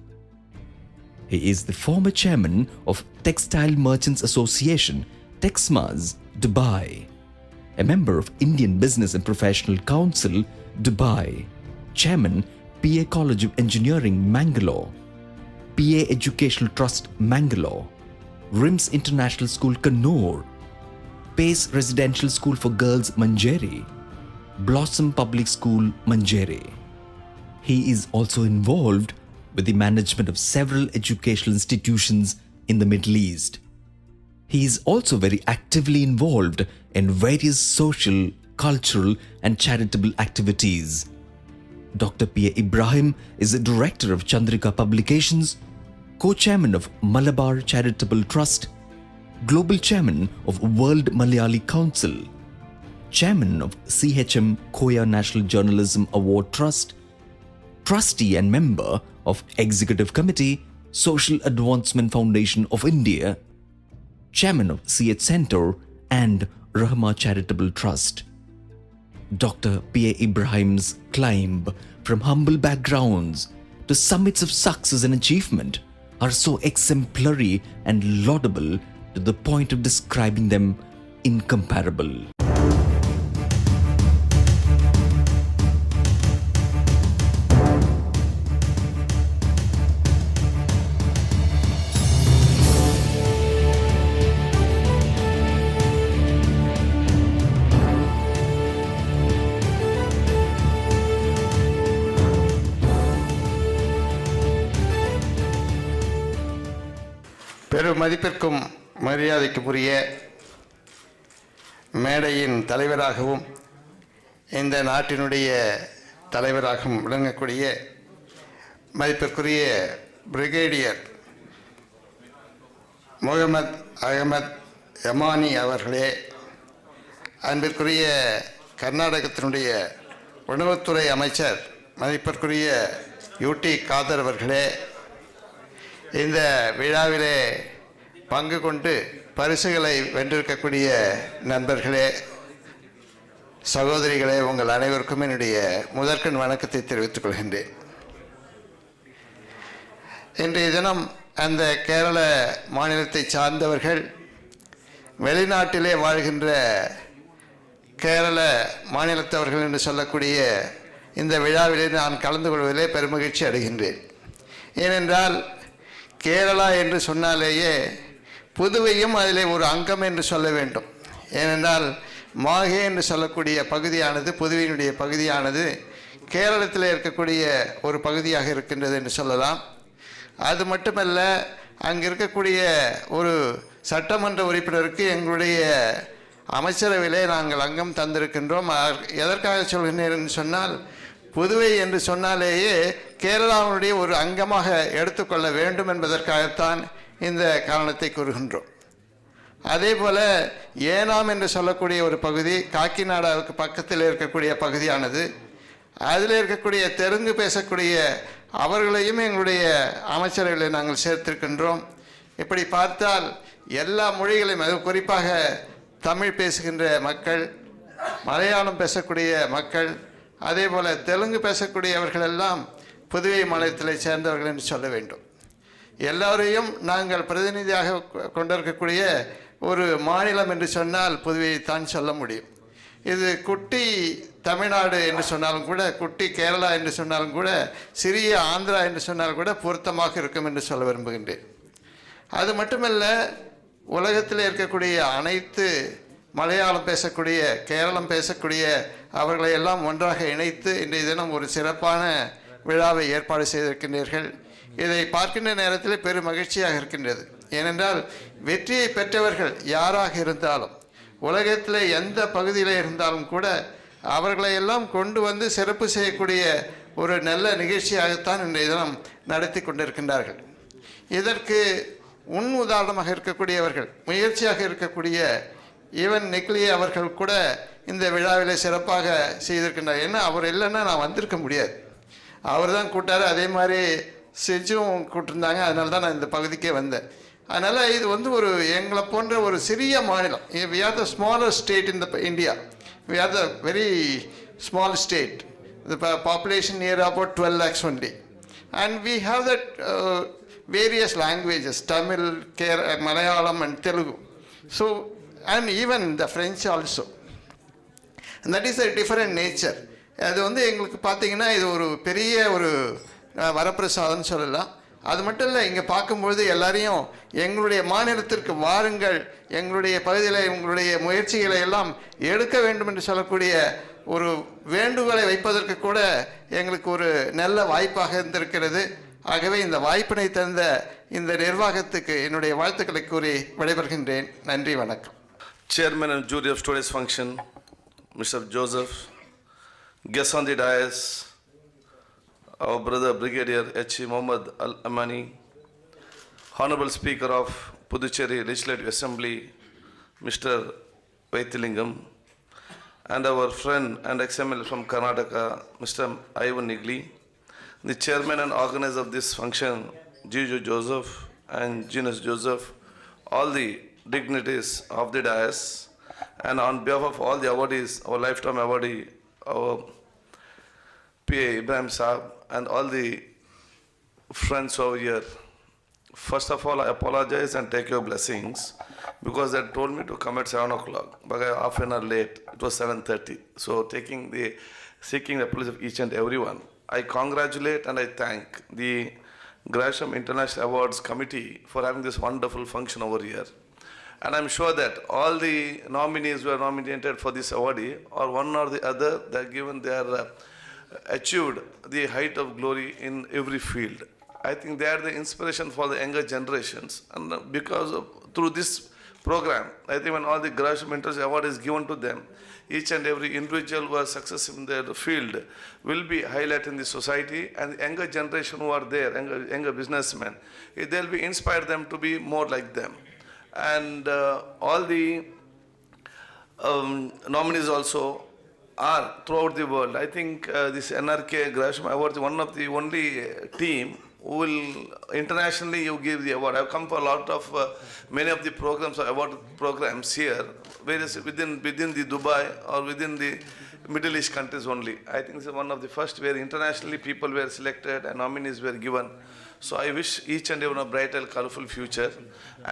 He is the former chairman of Textile Merchants Association, Texmas, Dubai, a member of Indian Business and Professional Council, Dubai, chairman, PA College of Engineering, Mangalore, PA Educational Trust, Mangalore, RIMS International School, Kannur, Pace Residential School for Girls, Manjeri, Blossom Public School, Manjeri. He is also involved with the management of several educational institutions in the Middle East. He is also very actively involved in various social, cultural, and charitable activities. Dr. P.A. Ibrahim is the director of Chandrika Publications, co-chairman of Malabar Charitable Trust, global chairman of World Malayali Council, chairman of CHM Koya National Journalism Award Trust, trustee and member of Executive Committee, Social Advancement Foundation of India, chairman of CH Center and Rahma Charitable Trust. Dr. P.A. Ibrahim's climb from humble backgrounds to summits of success and achievement are so exemplary and laudable to the point of describing them incomparable. பெரும் மதிப்பிற்கும் மரியாதைக்குரிய மேடையின் தலைவராகவும் இந்த நாட்டினுடைய தலைவராகவும் விளங்கக்கூடிய மதிப்பிற்குரிய பிரிகேடியர் முகமது அகமது யமானி அவர்களே, அன்பிற்குரிய கர்நாடகத்தினுடைய உணவுத்துறை அமைச்சர் மதிப்பிற்குரிய யூடி காதர் அவர்களே, இந்த விழாவிலே பங்கு கொண்டு பரிசுகளை வென்றிருக்கக்கூடிய நண்பர்களே, சகோதரிகளே, உங்கள் அனைவருக்கும் என்னுடைய முதற்கண் வணக்கத்தை தெரிவித்துக் கொள்கின்றேன். இன்றைய தினம் அந்த கேரள மாநிலத்தை சார்ந்தவர்கள் வெளிநாட்டிலே வாழ்கின்ற கேரள மாநிலத்தவர்கள் என்று சொல்லக்கூடிய இந்த விழாவிலே நான் கலந்து கொள்வதிலே பெருமகிழ்ச்சி அடைகின்றேன். ஏனென்றால் கேரளா என்று சொன்னாலேயே புதுவையும் அதிலே ஒரு அங்கம் என்று சொல்ல வேண்டும். ஏனென்றால் மாஹே என்று சொல்லக்கூடிய பகுதியானது, புதுவையினுடைய பகுதியானது கேரளத்தில் இருக்கக்கூடிய ஒரு பகுதியாக இருக்கின்றது என்று சொல்லலாம். அது மட்டுமல்ல, அங்கே இருக்கக்கூடிய ஒரு சட்டமன்ற உறுப்பினருக்கு எங்களுடைய அமைச்சரவையிலே நாங்கள் அங்கம் தந்திருக்கின்றோம். எதற்காக சொல்கிறேன் என்று சொன்னால், புதுவை என்று சொன்னாலேயே கேரளாவுடைய ஒரு அங்கமாக எடுத்துக்கொள்ள வேண்டும் என்பதற்காகத்தான் இந்த காரணத்தை கூறுகின்றோம். அதே போல் ஏனாம் என்று சொல்லக்கூடிய ஒரு பகுதி காக்கிநாடாவுக்கு பக்கத்தில் இருக்கக்கூடிய பகுதியானது, அதில் இருக்கக்கூடிய தெலுங்கு பேசக்கூடிய அவர்களையும் எங்களுடைய அமைச்சரவையில் நாங்கள் சேர்த்திருக்கின்றோம். இப்படி பார்த்தால் எல்லா மொழிகளையும், அது குறிப்பாக தமிழ் பேசுகின்ற மக்கள், மலையாளம் பேசக்கூடிய மக்கள், அதே போல் தெலுங்கு பேசக்கூடியவர்களெல்லாம் புதுவை மாநிலத்தில் சேர்ந்தவர்கள் என்று சொல்ல வேண்டும். எல்லோரையும் நாங்கள் பிரதிநிதியாக கொண்டிருக்கக்கூடிய ஒரு மாநிலம் என்று சொன்னால் புதுவையைத்தான் சொல்ல முடியும். இது குட்டி தமிழ்நாடு என்று சொன்னாலும் கூட, குட்டி கேரளா என்று சொன்னாலும் கூட, சிறிய ஆந்திரா என்று சொன்னாலும் கூட பொருத்தமாக இருக்கும் என்று சொல்ல விரும்புகின்றேன். அது மட்டுமல்ல, உலகத்தில் இருக்கக்கூடிய அனைத்து மலையாளம் பேசக்கூடிய, கேரளம் பேசக்கூடிய அவர்களை எல்லாம் ஒன்றாக இணைத்து இன்றைய தினம் ஒரு சிறப்பான விழாவை ஏற்பாடு செய்திருக்கின்றீர்கள். இதை பார்க்கின்ற நேரத்தில் பெரும் மகிழ்ச்சியாக இருக்கின்றது. ஏனென்றால் வெற்றியை பெற்றவர்கள் யாராக இருந்தாலும், உலகத்தில் எந்த பகுதியில் இருந்தாலும் கூட அவர்களை எல்லாம் கொண்டு வந்து சிறப்பு செய்யக்கூடிய ஒரு நல்ல நிகழ்ச்சியாகத்தான் இன்றைய தினம் நடத்தி கொண்டிருக்கின்றார்கள். இதற்கு முன் உதாரணமாக இருக்கக்கூடியவர்கள், முயற்சியாக இருக்கக்கூடிய ஈவன் நிக்லி அவர்கள் கூட இந்த விழாவில் சிறப்பாக செய்திருக்கின்றார். ஏன்னா அவர் இல்லைன்னா நான் வந்திருக்க முடியாது. அவர் தான் கூட்டார். அதே மாதிரி செஜும் கூட்டிருந்தாங்க. அதனால தான் நான் இந்த பகுதிக்கே வந்தேன். அதனால் இது வந்து ஒரு எங்களை போன்ற ஒரு சிறிய மாநிலம். We are the smaller state in the India. We are the very small state. The population near about 12 lakhs only. And we have that various languages, Tamil, Malayalam and Telugu. So, and even the French also. And that is a different nature. அது வந்து எங்களுக்கு பார்த்தீங்கன்னா இது ஒரு பெரிய ஒரு வரப்பிரசாதம்னு சொல்லலாம். அது மட்டும் இல்லை, இங்கே பார்க்கும்பொழுது எல்லாரையும் எங்களுடைய மாநிலத்திற்கு வாருங்கள், எங்களுடைய பகுதியில் உங்களுடைய முயற்சிகளை எல்லாம் எடுக்க வேண்டும் என்று சொல்லக்கூடிய ஒரு வேண்டுகோளை வைப்பதற்கு கூட எங்களுக்கு ஒரு நல்ல வாய்ப்பாக இருந்திருக்கிறது. ஆகவே இந்த வாய்ப்பினை தந்த இந்த நிர்வாகத்துக்கு என்னுடைய வாழ்த்துக்களை கூறி விடைபெறுகின்றேன். நன்றி, வணக்கம். Chairman and jury of today's function, Mr. Joseph, guests on the dais, our brother Brigadier H. Mohammad Al-Amani, Honorable Speaker of Puducherry Legislative Assembly, Mr. Vaithilingam, and our friend and ex-MLA from Karnataka, Mr. Ivan Nigli, the chairman and organizer of this function, Giju Joseph and Genus Joseph, all the dignitaries of the dais, and on behalf of all the awardees, our lifetime awardee, our PA Ibrahim Saab, and all the friends over here. First of all, I apologize and take your blessings because they told me to come at 7 o'clock, but I half an hour late. It was 7:30. So seeking the apology of each and everyone, I congratulate and I thank the Garshom International Awards Committee for having this wonderful function over here. And I'm sure that all the nominees who are nominated for this awardee, or one or the other, they are achieved the height of glory in every field. I think they are the inspiration for the younger generations. And because of, through this program, I think when all the Garshom International Award is given to them, each and every individual who has success in their field will be highlighted in the society, and the younger generation who are there, younger businessmen, they'll be inspired them to be more like them. And all the nominees also are throughout the world. I think this NRK Garshom Award is one of the only team who will internationally you give the award. I've come for a lot of many of the programs, award programs here, various within the Dubai or within the Middle East countries only. I think this is one of the first where internationally people were selected and nominees were given. So I wish each and everyone a bright and colorful future.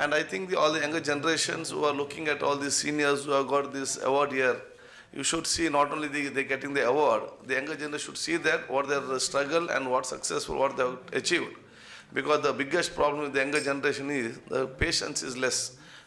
And I think all the younger generations who are looking at all these seniors who have got this award here, you should see not only they getting the award, the younger generation should see that what their struggle and what successful, what they have achieved. Because the biggest problem with the younger generation is the patience is less.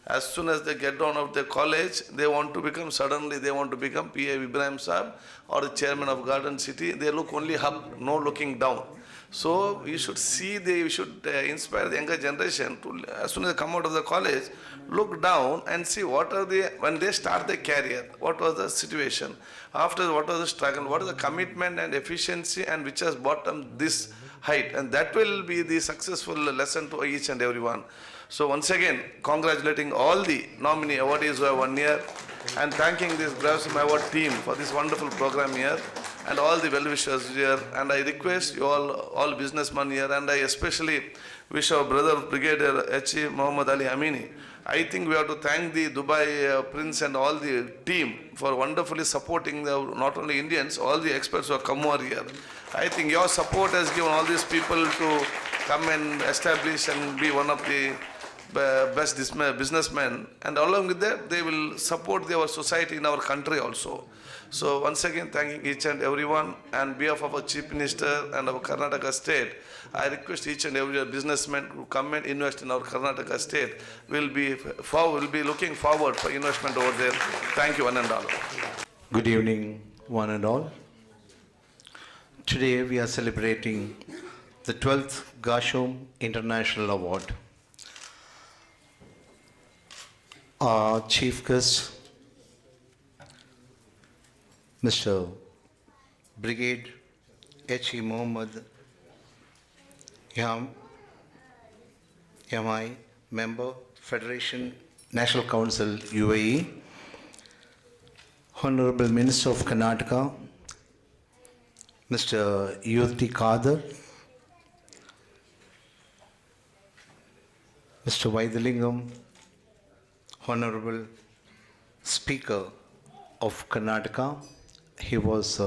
As soon as they get down of the college, they want to become PA Ibrahim Saab or the chairman of Garden City. They look only up, no looking down. So you should see, you should inspire the younger generation to, as soon as they come out of the college, look down and see what are when they start their career, what was the situation, after what was the struggle, what is the commitment and efficiency, and which has brought them this height. And that will be the successful lesson to each and everyone. So once again, congratulating all the nominee awardees who have won here, and thanking this Garshom Award team for this wonderful program here, and all the well-wishers here. And I request you all businessmen here, and I especially wish our brother Brigadier H. Mohammad Ali Amini. I think we have to thank the Dubai Prince and all the team for wonderfully supporting not only Indians, all the experts who have come over here. I think your support has given all these people to come and establish and be one of the best businessmen, and along with that they will support our society in our country also. So once again, thanking each and everyone, and on behalf of our Chief Minister and our Karnataka state, I request each and every businessman to come and invest in our Karnataka state. We'll be looking forward for investment over there. Thank you, one and all. Good evening, one and all. Today we are celebrating the 12th Garshom International Award. Our chief guest, Mr. Brigade H. E. Mohammad Yamai, Member, Federation National Council UAE, Honorable Minister of Karnataka, Mr. Yurti Kader, Mr. Vaithilingam, Honorable Speaker of Karnataka. He was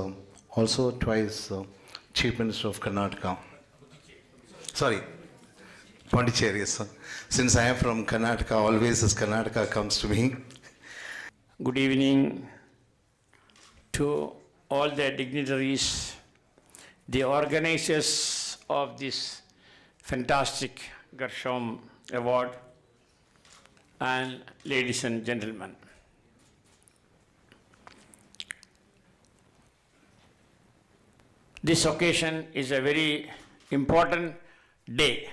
also twice Chief Minister of Karnataka. Sorry, Pondicherry, sir. Since I am from Karnataka, always as Karnataka comes to me. Good evening to all the dignitaries, the organizers of this fantastic Garshom Award, and ladies and gentlemen. This occasion is a very important day.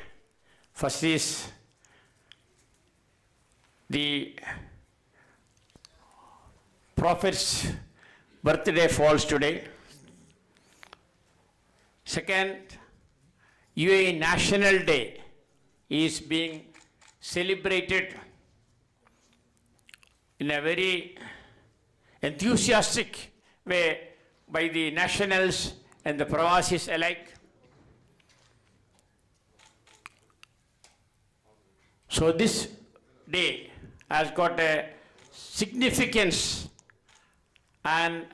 First is the Prophet's birthday falls today. Second, UAE National Day is being celebrated in a very enthusiastic way by the nationals and the Prawasis alike. So this day has got a significance, and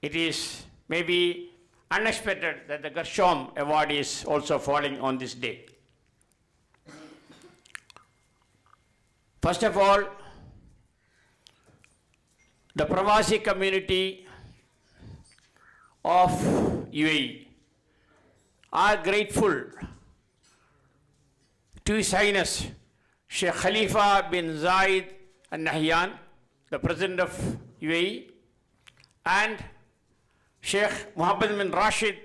it is maybe unexpected that the Garshom Award is also falling on this day. First of all, the Pravasi community of UAE are grateful to His Highness Sheikh Khalifa bin Zayed Al Nahyan, the President of UAE, and Sheikh Mohammed bin Rashid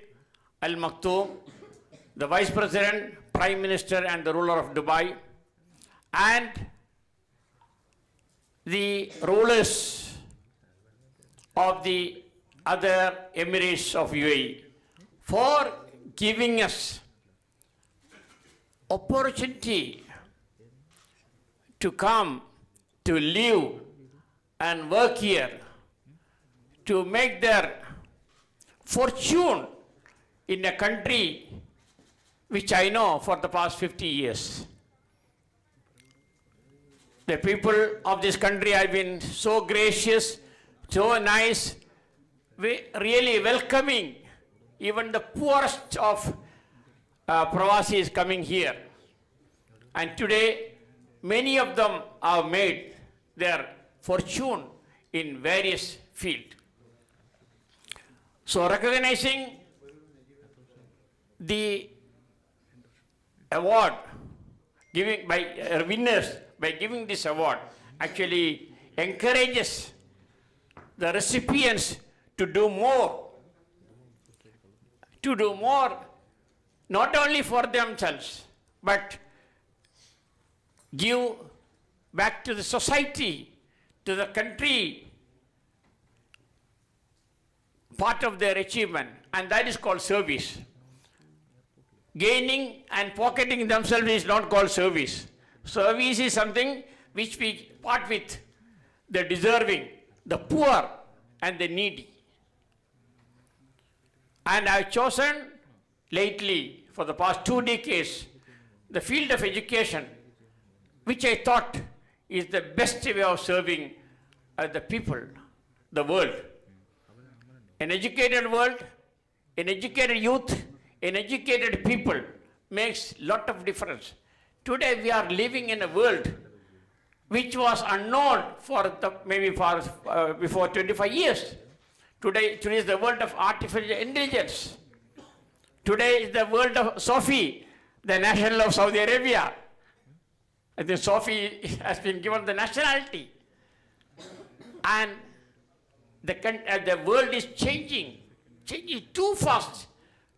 Al Maktoum, the Vice President, Prime Minister, and the ruler of Dubai, and the rulers of the other emirates of UAE for giving us opportunity to come, to live and work here, to make their fortune in a country which I know for the past 50 years. The people of this country have been so gracious, so nice, really welcoming even the poorest of Prawasis coming here. And today, many of them have made their fortune in various fields. So recognizing the award giving by winners, by giving this award, actually encourages the recipients to do more, not only for themselves, but give back to the society, to the country, part of their achievement, and that is called service. Gaining and pocketing themselves is not called service. Service is something which we part with the deserving, the poor, and the needy. And I have chosen lately, for the past 2 decades, the field of education, which I thought is the best way of serving the people, the world. An educated world, an educated youth, an educated people makes lot of difference. Today we are living in a world which was unknown for before 25 years. Today is the world of artificial intelligence. Today is the world of Sophie, the national of Saudi Arabia. I think Sophie has been given the nationality. And the world is changing too fast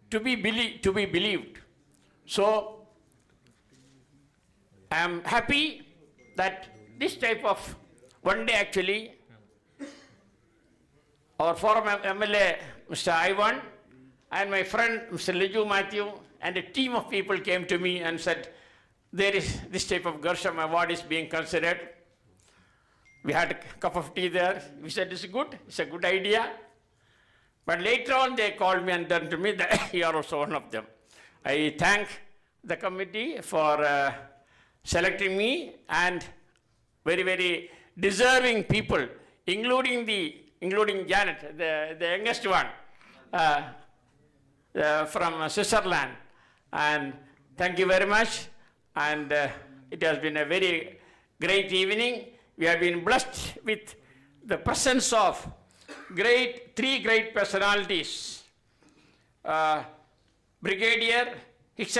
to be believed. So I am happy that this type of, one day actually, our former MLA, Mr. Ivan, and my friend, Mr. Liju Matthew, and a team of people came to me and said, there is this type of Garshom Award is being considered. We had a cup of tea there. We said, it's good, it's a good idea. But later on, they called me and turned to me that you are also one of them. I thank the committee for selecting me, and very, very deserving people, including Janet, the youngest one from Switzerland. And thank you very much. And it has been a very great evening. We have been blessed with the presence of three great personalities. Brigadier, His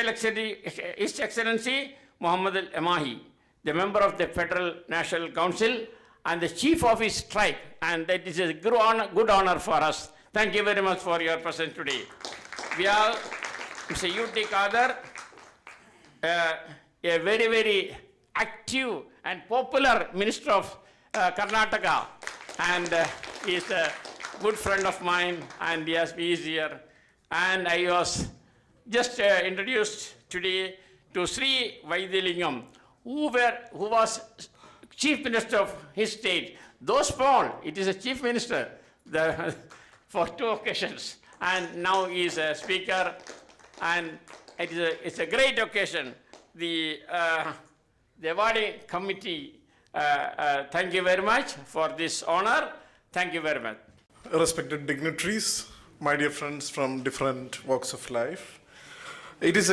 Excellency Muhammad Al-Emahi, the member of the Federal National Council and the chief of his tribe. And that is a good honor for us. Thank you very much for your presence today. We have Mr. U.T. Kader, a very, very active and popular minister of Karnataka, and he is a good friend of mine, and yes, he is here. And I was just introduced today to Sri Vaidilingam, who was chief minister of his state. Though small, it is a chief minister for 2 occasions, and now he is a speaker, and it's a great occasion. The awarding committee, thank you very much for this honor. Thank you very much. Respected dignitaries, my dear friends from different walks of life, it is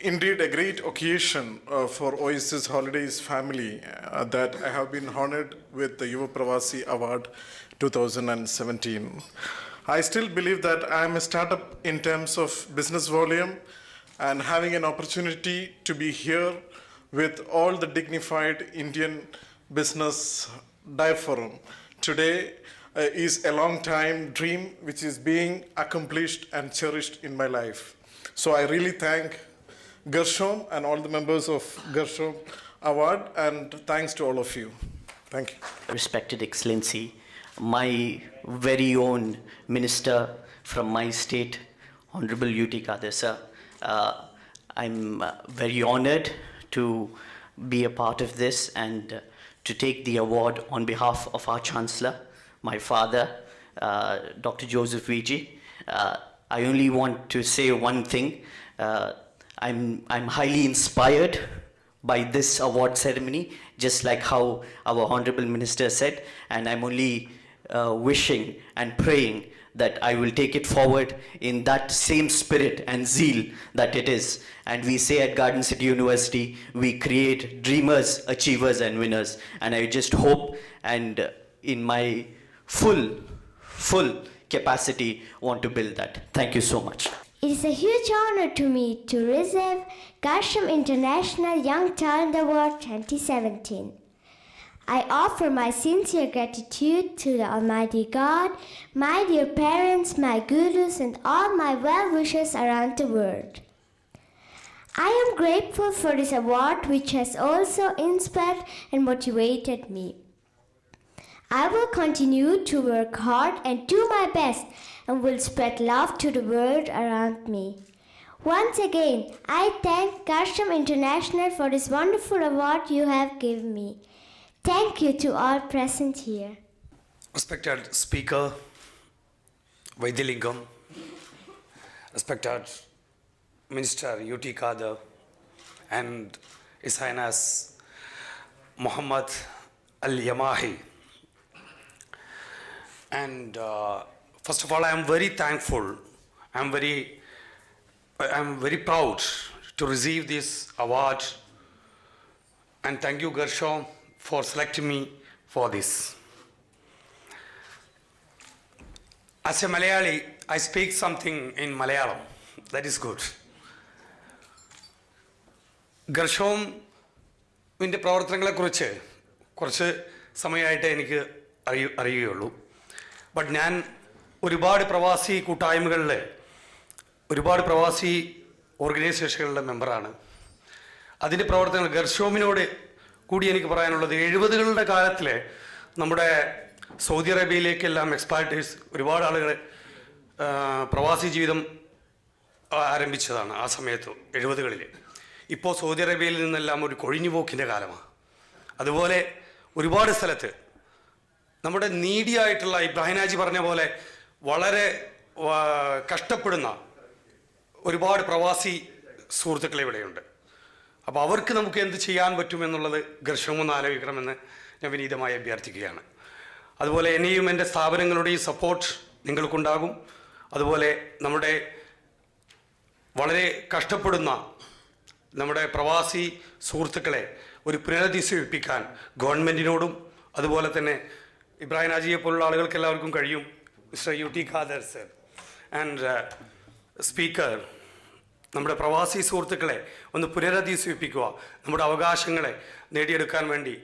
indeed a great occasion for Oasis Holidays family that I have been honored with the Yuva Pravasi Award 2017. I still believe that I am a startup in terms of business volume, and having an opportunity to be here with all the dignified Indian business diaspora today is a long time dream which is being accomplished and cherished in my life. So I really thank Garshom and all the members of Garshom Award, and thanks to all of you. Thank you. Respected Excellency, my very own minister from my state, Honorable U.T. Kader sir, I'm very honored to be a part of this and to take the award on behalf of our Chancellor, my father, Dr. Joseph Viji. I only want to say one thing. I'm highly inspired by this award ceremony, just like how our Honorable Minister said, and I'm only wishing and praying that I will take it forward in that same spirit and zeal that it is. And we say at Garden City University, we create dreamers, achievers, and winners. And I just hope, and in my full capacity, want to build that. Thank you so much. It is a huge honor to me to receive Garshom International Young Talent Award 2017. I offer my sincere gratitude to the Almighty God, my dear parents, my gurus, and all my well-wishers around the world. I am grateful for this award, which has also inspired and motivated me. I will continue to work hard and do my best, and will spread love to the world around me. Once again, I thank Garshom International for this wonderful award you have given me. Thank you to all present here. Respected Speaker Vaidilingam, respected Minister U.T. Kader, and His Highness Muhammad Al-Yamahi. And first of all, I am very thankful. I am very proud to receive this award, and thank you, Garshom, for selecting me for this. As a Malayali, I speak something in Malayalam. That is good. ഗർഷോമിൻ്റെ പ്രവർത്തനങ്ങളെക്കുറിച്ച് കുറച്ച് സമയമായിട്ട് എനിക്ക് അറിയുകയുള്ളൂ. But ഞാൻ ഒരുപാട് പ്രവാസി കൂട്ടായ്മകളിൽ, ഒരുപാട് പ്രവാസി ഓർഗനൈസേഷനുകളുടെ മെമ്പറാണ്. അതിൻ്റെ പ്രവർത്തനങ്ങൾ ഗർഷോമിനോട് കൂടി എനിക്ക് പറയാനുള്ളത്, 70കളുടെ കാലത്തിൽ നമ്മുടെ സൗദി അറേബ്യയിലേക്കെല്ലാം എക്സ്പാർട്ടേഴ്സ് ഒരുപാട് ആളുകൾ പ്രവാസി ജീവിതം ആരംഭിച്ചതാണ് ആ സമയത്ത് 70കളിൽ. ഇപ്പോൾ സൗദി അറേബ്യയിൽ നിന്നെല്ലാം ഒരു കൊഴിഞ്ഞുപോക്കിൻ്റെ കാലമാണ്. അതുപോലെ ഒരുപാട് സ്ഥലത്ത് നമ്മുടെ നീഡിയായിട്ടുള്ള ഇബ്രാഹിം ഹാജി പറഞ്ഞ പോലെ വളരെ കഷ്ടപ്പെടുന്ന ഒരുപാട് പ്രവാസി സുഹൃത്തുക്കൾ ഇവിടെയുണ്ട്. അപ്പോൾ അവർക്ക് നമുക്ക് എന്ത് ചെയ്യാൻ പറ്റുമെന്നുള്ളത് ഗർഷമൊന്ന് ആലോചിക്കണമെന്ന് ഞാൻ വിനീതമായി അഭ്യർത്ഥിക്കുകയാണ്. അതുപോലെ എന്നെയും എൻ്റെ സ്ഥാപനങ്ങളുടെയും സപ്പോർട്ട് നിങ്ങൾക്കുണ്ടാകും. അതുപോലെ നമ്മുടെ വളരെ കഷ്ടപ്പെടുന്ന നമ്മുടെ പ്രവാസി സുഹൃത്തുക്കളെ ഒരു പുനരധിവസിപ്പിക്കാൻ ഗവൺമെൻറ്റിനോടും അതുപോലെ തന്നെ ഇബ്രാഹിം ഹാജിയെ പോലുള്ള ആളുകൾക്ക് എല്ലാവർക്കും കഴിയും. Mister U.T. Kader sir and speaker, നമ്മുടെ പ്രവാസി സുഹൃത്തുക്കളെ ഒന്ന് പുനരധിവസിപ്പിക്കുക, നമ്മുടെ അവകാശങ്ങളെ നേടിയെടുക്കാൻ വേണ്ടി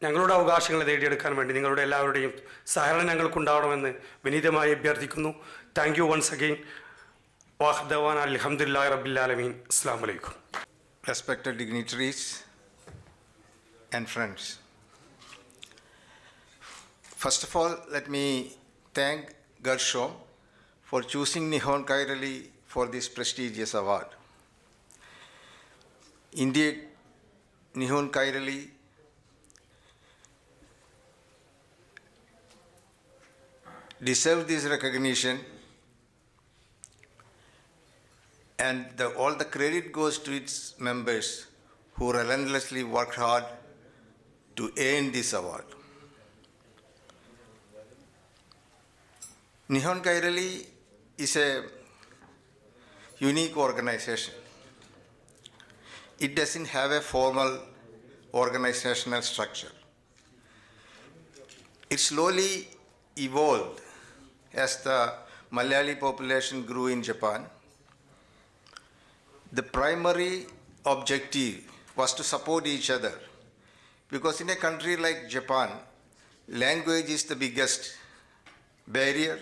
ഞങ്ങളുടെ അവകാശങ്ങൾ നേടിയെടുക്കാൻ വേണ്ടി നിങ്ങളുടെ എല്ലാവരുടെയും സഹകരണം ഞങ്ങൾക്കുണ്ടാവണമെന്ന് വിനീതമായി അഭ്യർത്ഥിക്കുന്നു. Thank you once again. വാഹ്ദവാൻ അൽഹംദുലില്ലാഹി റബ്ബിൽ ആലമീൻ. അസ്സലാമു അലൈക്കും. Respected dignitaries and friends, first of all, let me thank Garshom for choosing Nihon Kairali for this prestigious award. Indeed, Nihon Kairali deserve this recognition, and all the credit goes to its members who relentlessly worked hard to earn this award. Nihon Kairali is a unique organization. It doesn't have a formal organizational structure. It slowly evolved as the Malayali population grew in Japan. The primary objective was to support each other, because in a country like Japan, language is the biggest barrier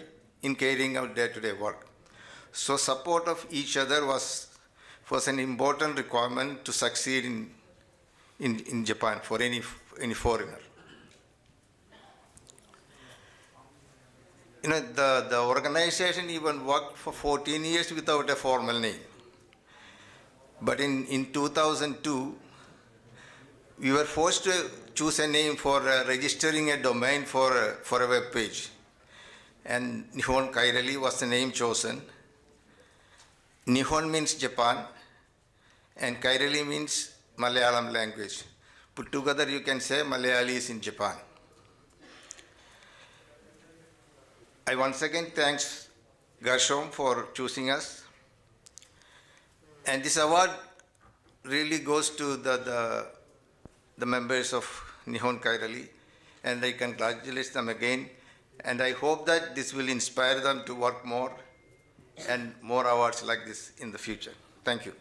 in carrying out day-to-day work. So support of each other was an important requirement to succeed in Japan for any foreigner. You know, the organization even worked for 14 years without a formal name. But in 2002, we were forced to choose a name for registering a domain for a web page. And Nihon Kairali was the name chosen. Nihon means Japan, and Kairali means Malayalam language. Put together, you can say Malayalis in Japan. I once again thanks Garshom for choosing us. And this award really goes to the members of Nihon Kairali, and I congratulate them again. And I hope that this will inspire them to work more and more awards like this in the future. Thank you.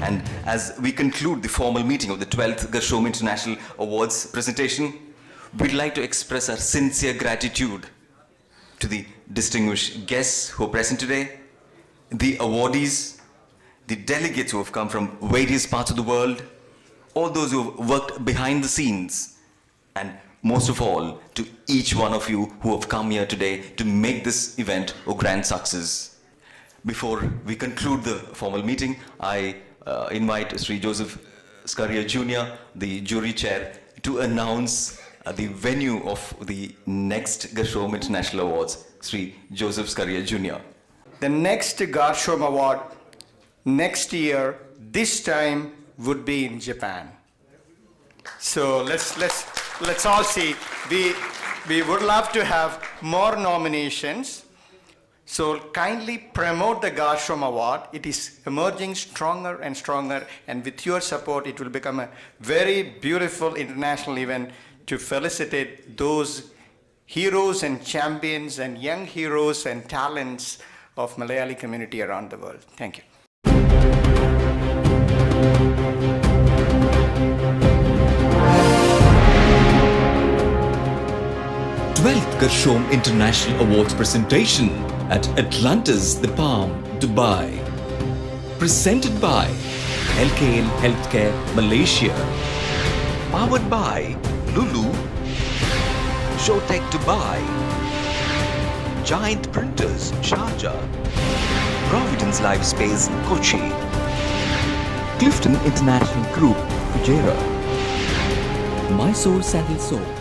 And as we conclude the formal meeting of the 12th Garshom International Awards presentation, we'd like to express our sincere gratitude to the distinguished guests who are present today, the awardees, the delegates who have come from various parts of the world, all those who have worked behind the scenes, and most of all, to each one of you who have come here today to make this event a grand success. Before we conclude the formal meeting, I invite Sri Joseph Scaria Jr., the jury chair, to announce the venue of the next Garshom International Awards. Sri Joseph Scaria Jr. The next Garshom Award next year, this time, would be in Japan. So let's all see. We would love to have more nominations. So kindly promote the Garshom Award. It is emerging stronger and stronger, and with your support, it will become a very beautiful international event to felicitate those heroes and champions and young heroes and talents of Malayali community around the world. Thank you. 12th Garshom International Awards presentation at Atlantis The Palm, Dubai. Presented by LKL Healthcare Malaysia. Powered by Lulu, Showtech Dubai, Giant Printers Sharjah, Providence Life Space Kochi, Clifton International Group Fujairah. Mysore Sandal Soap.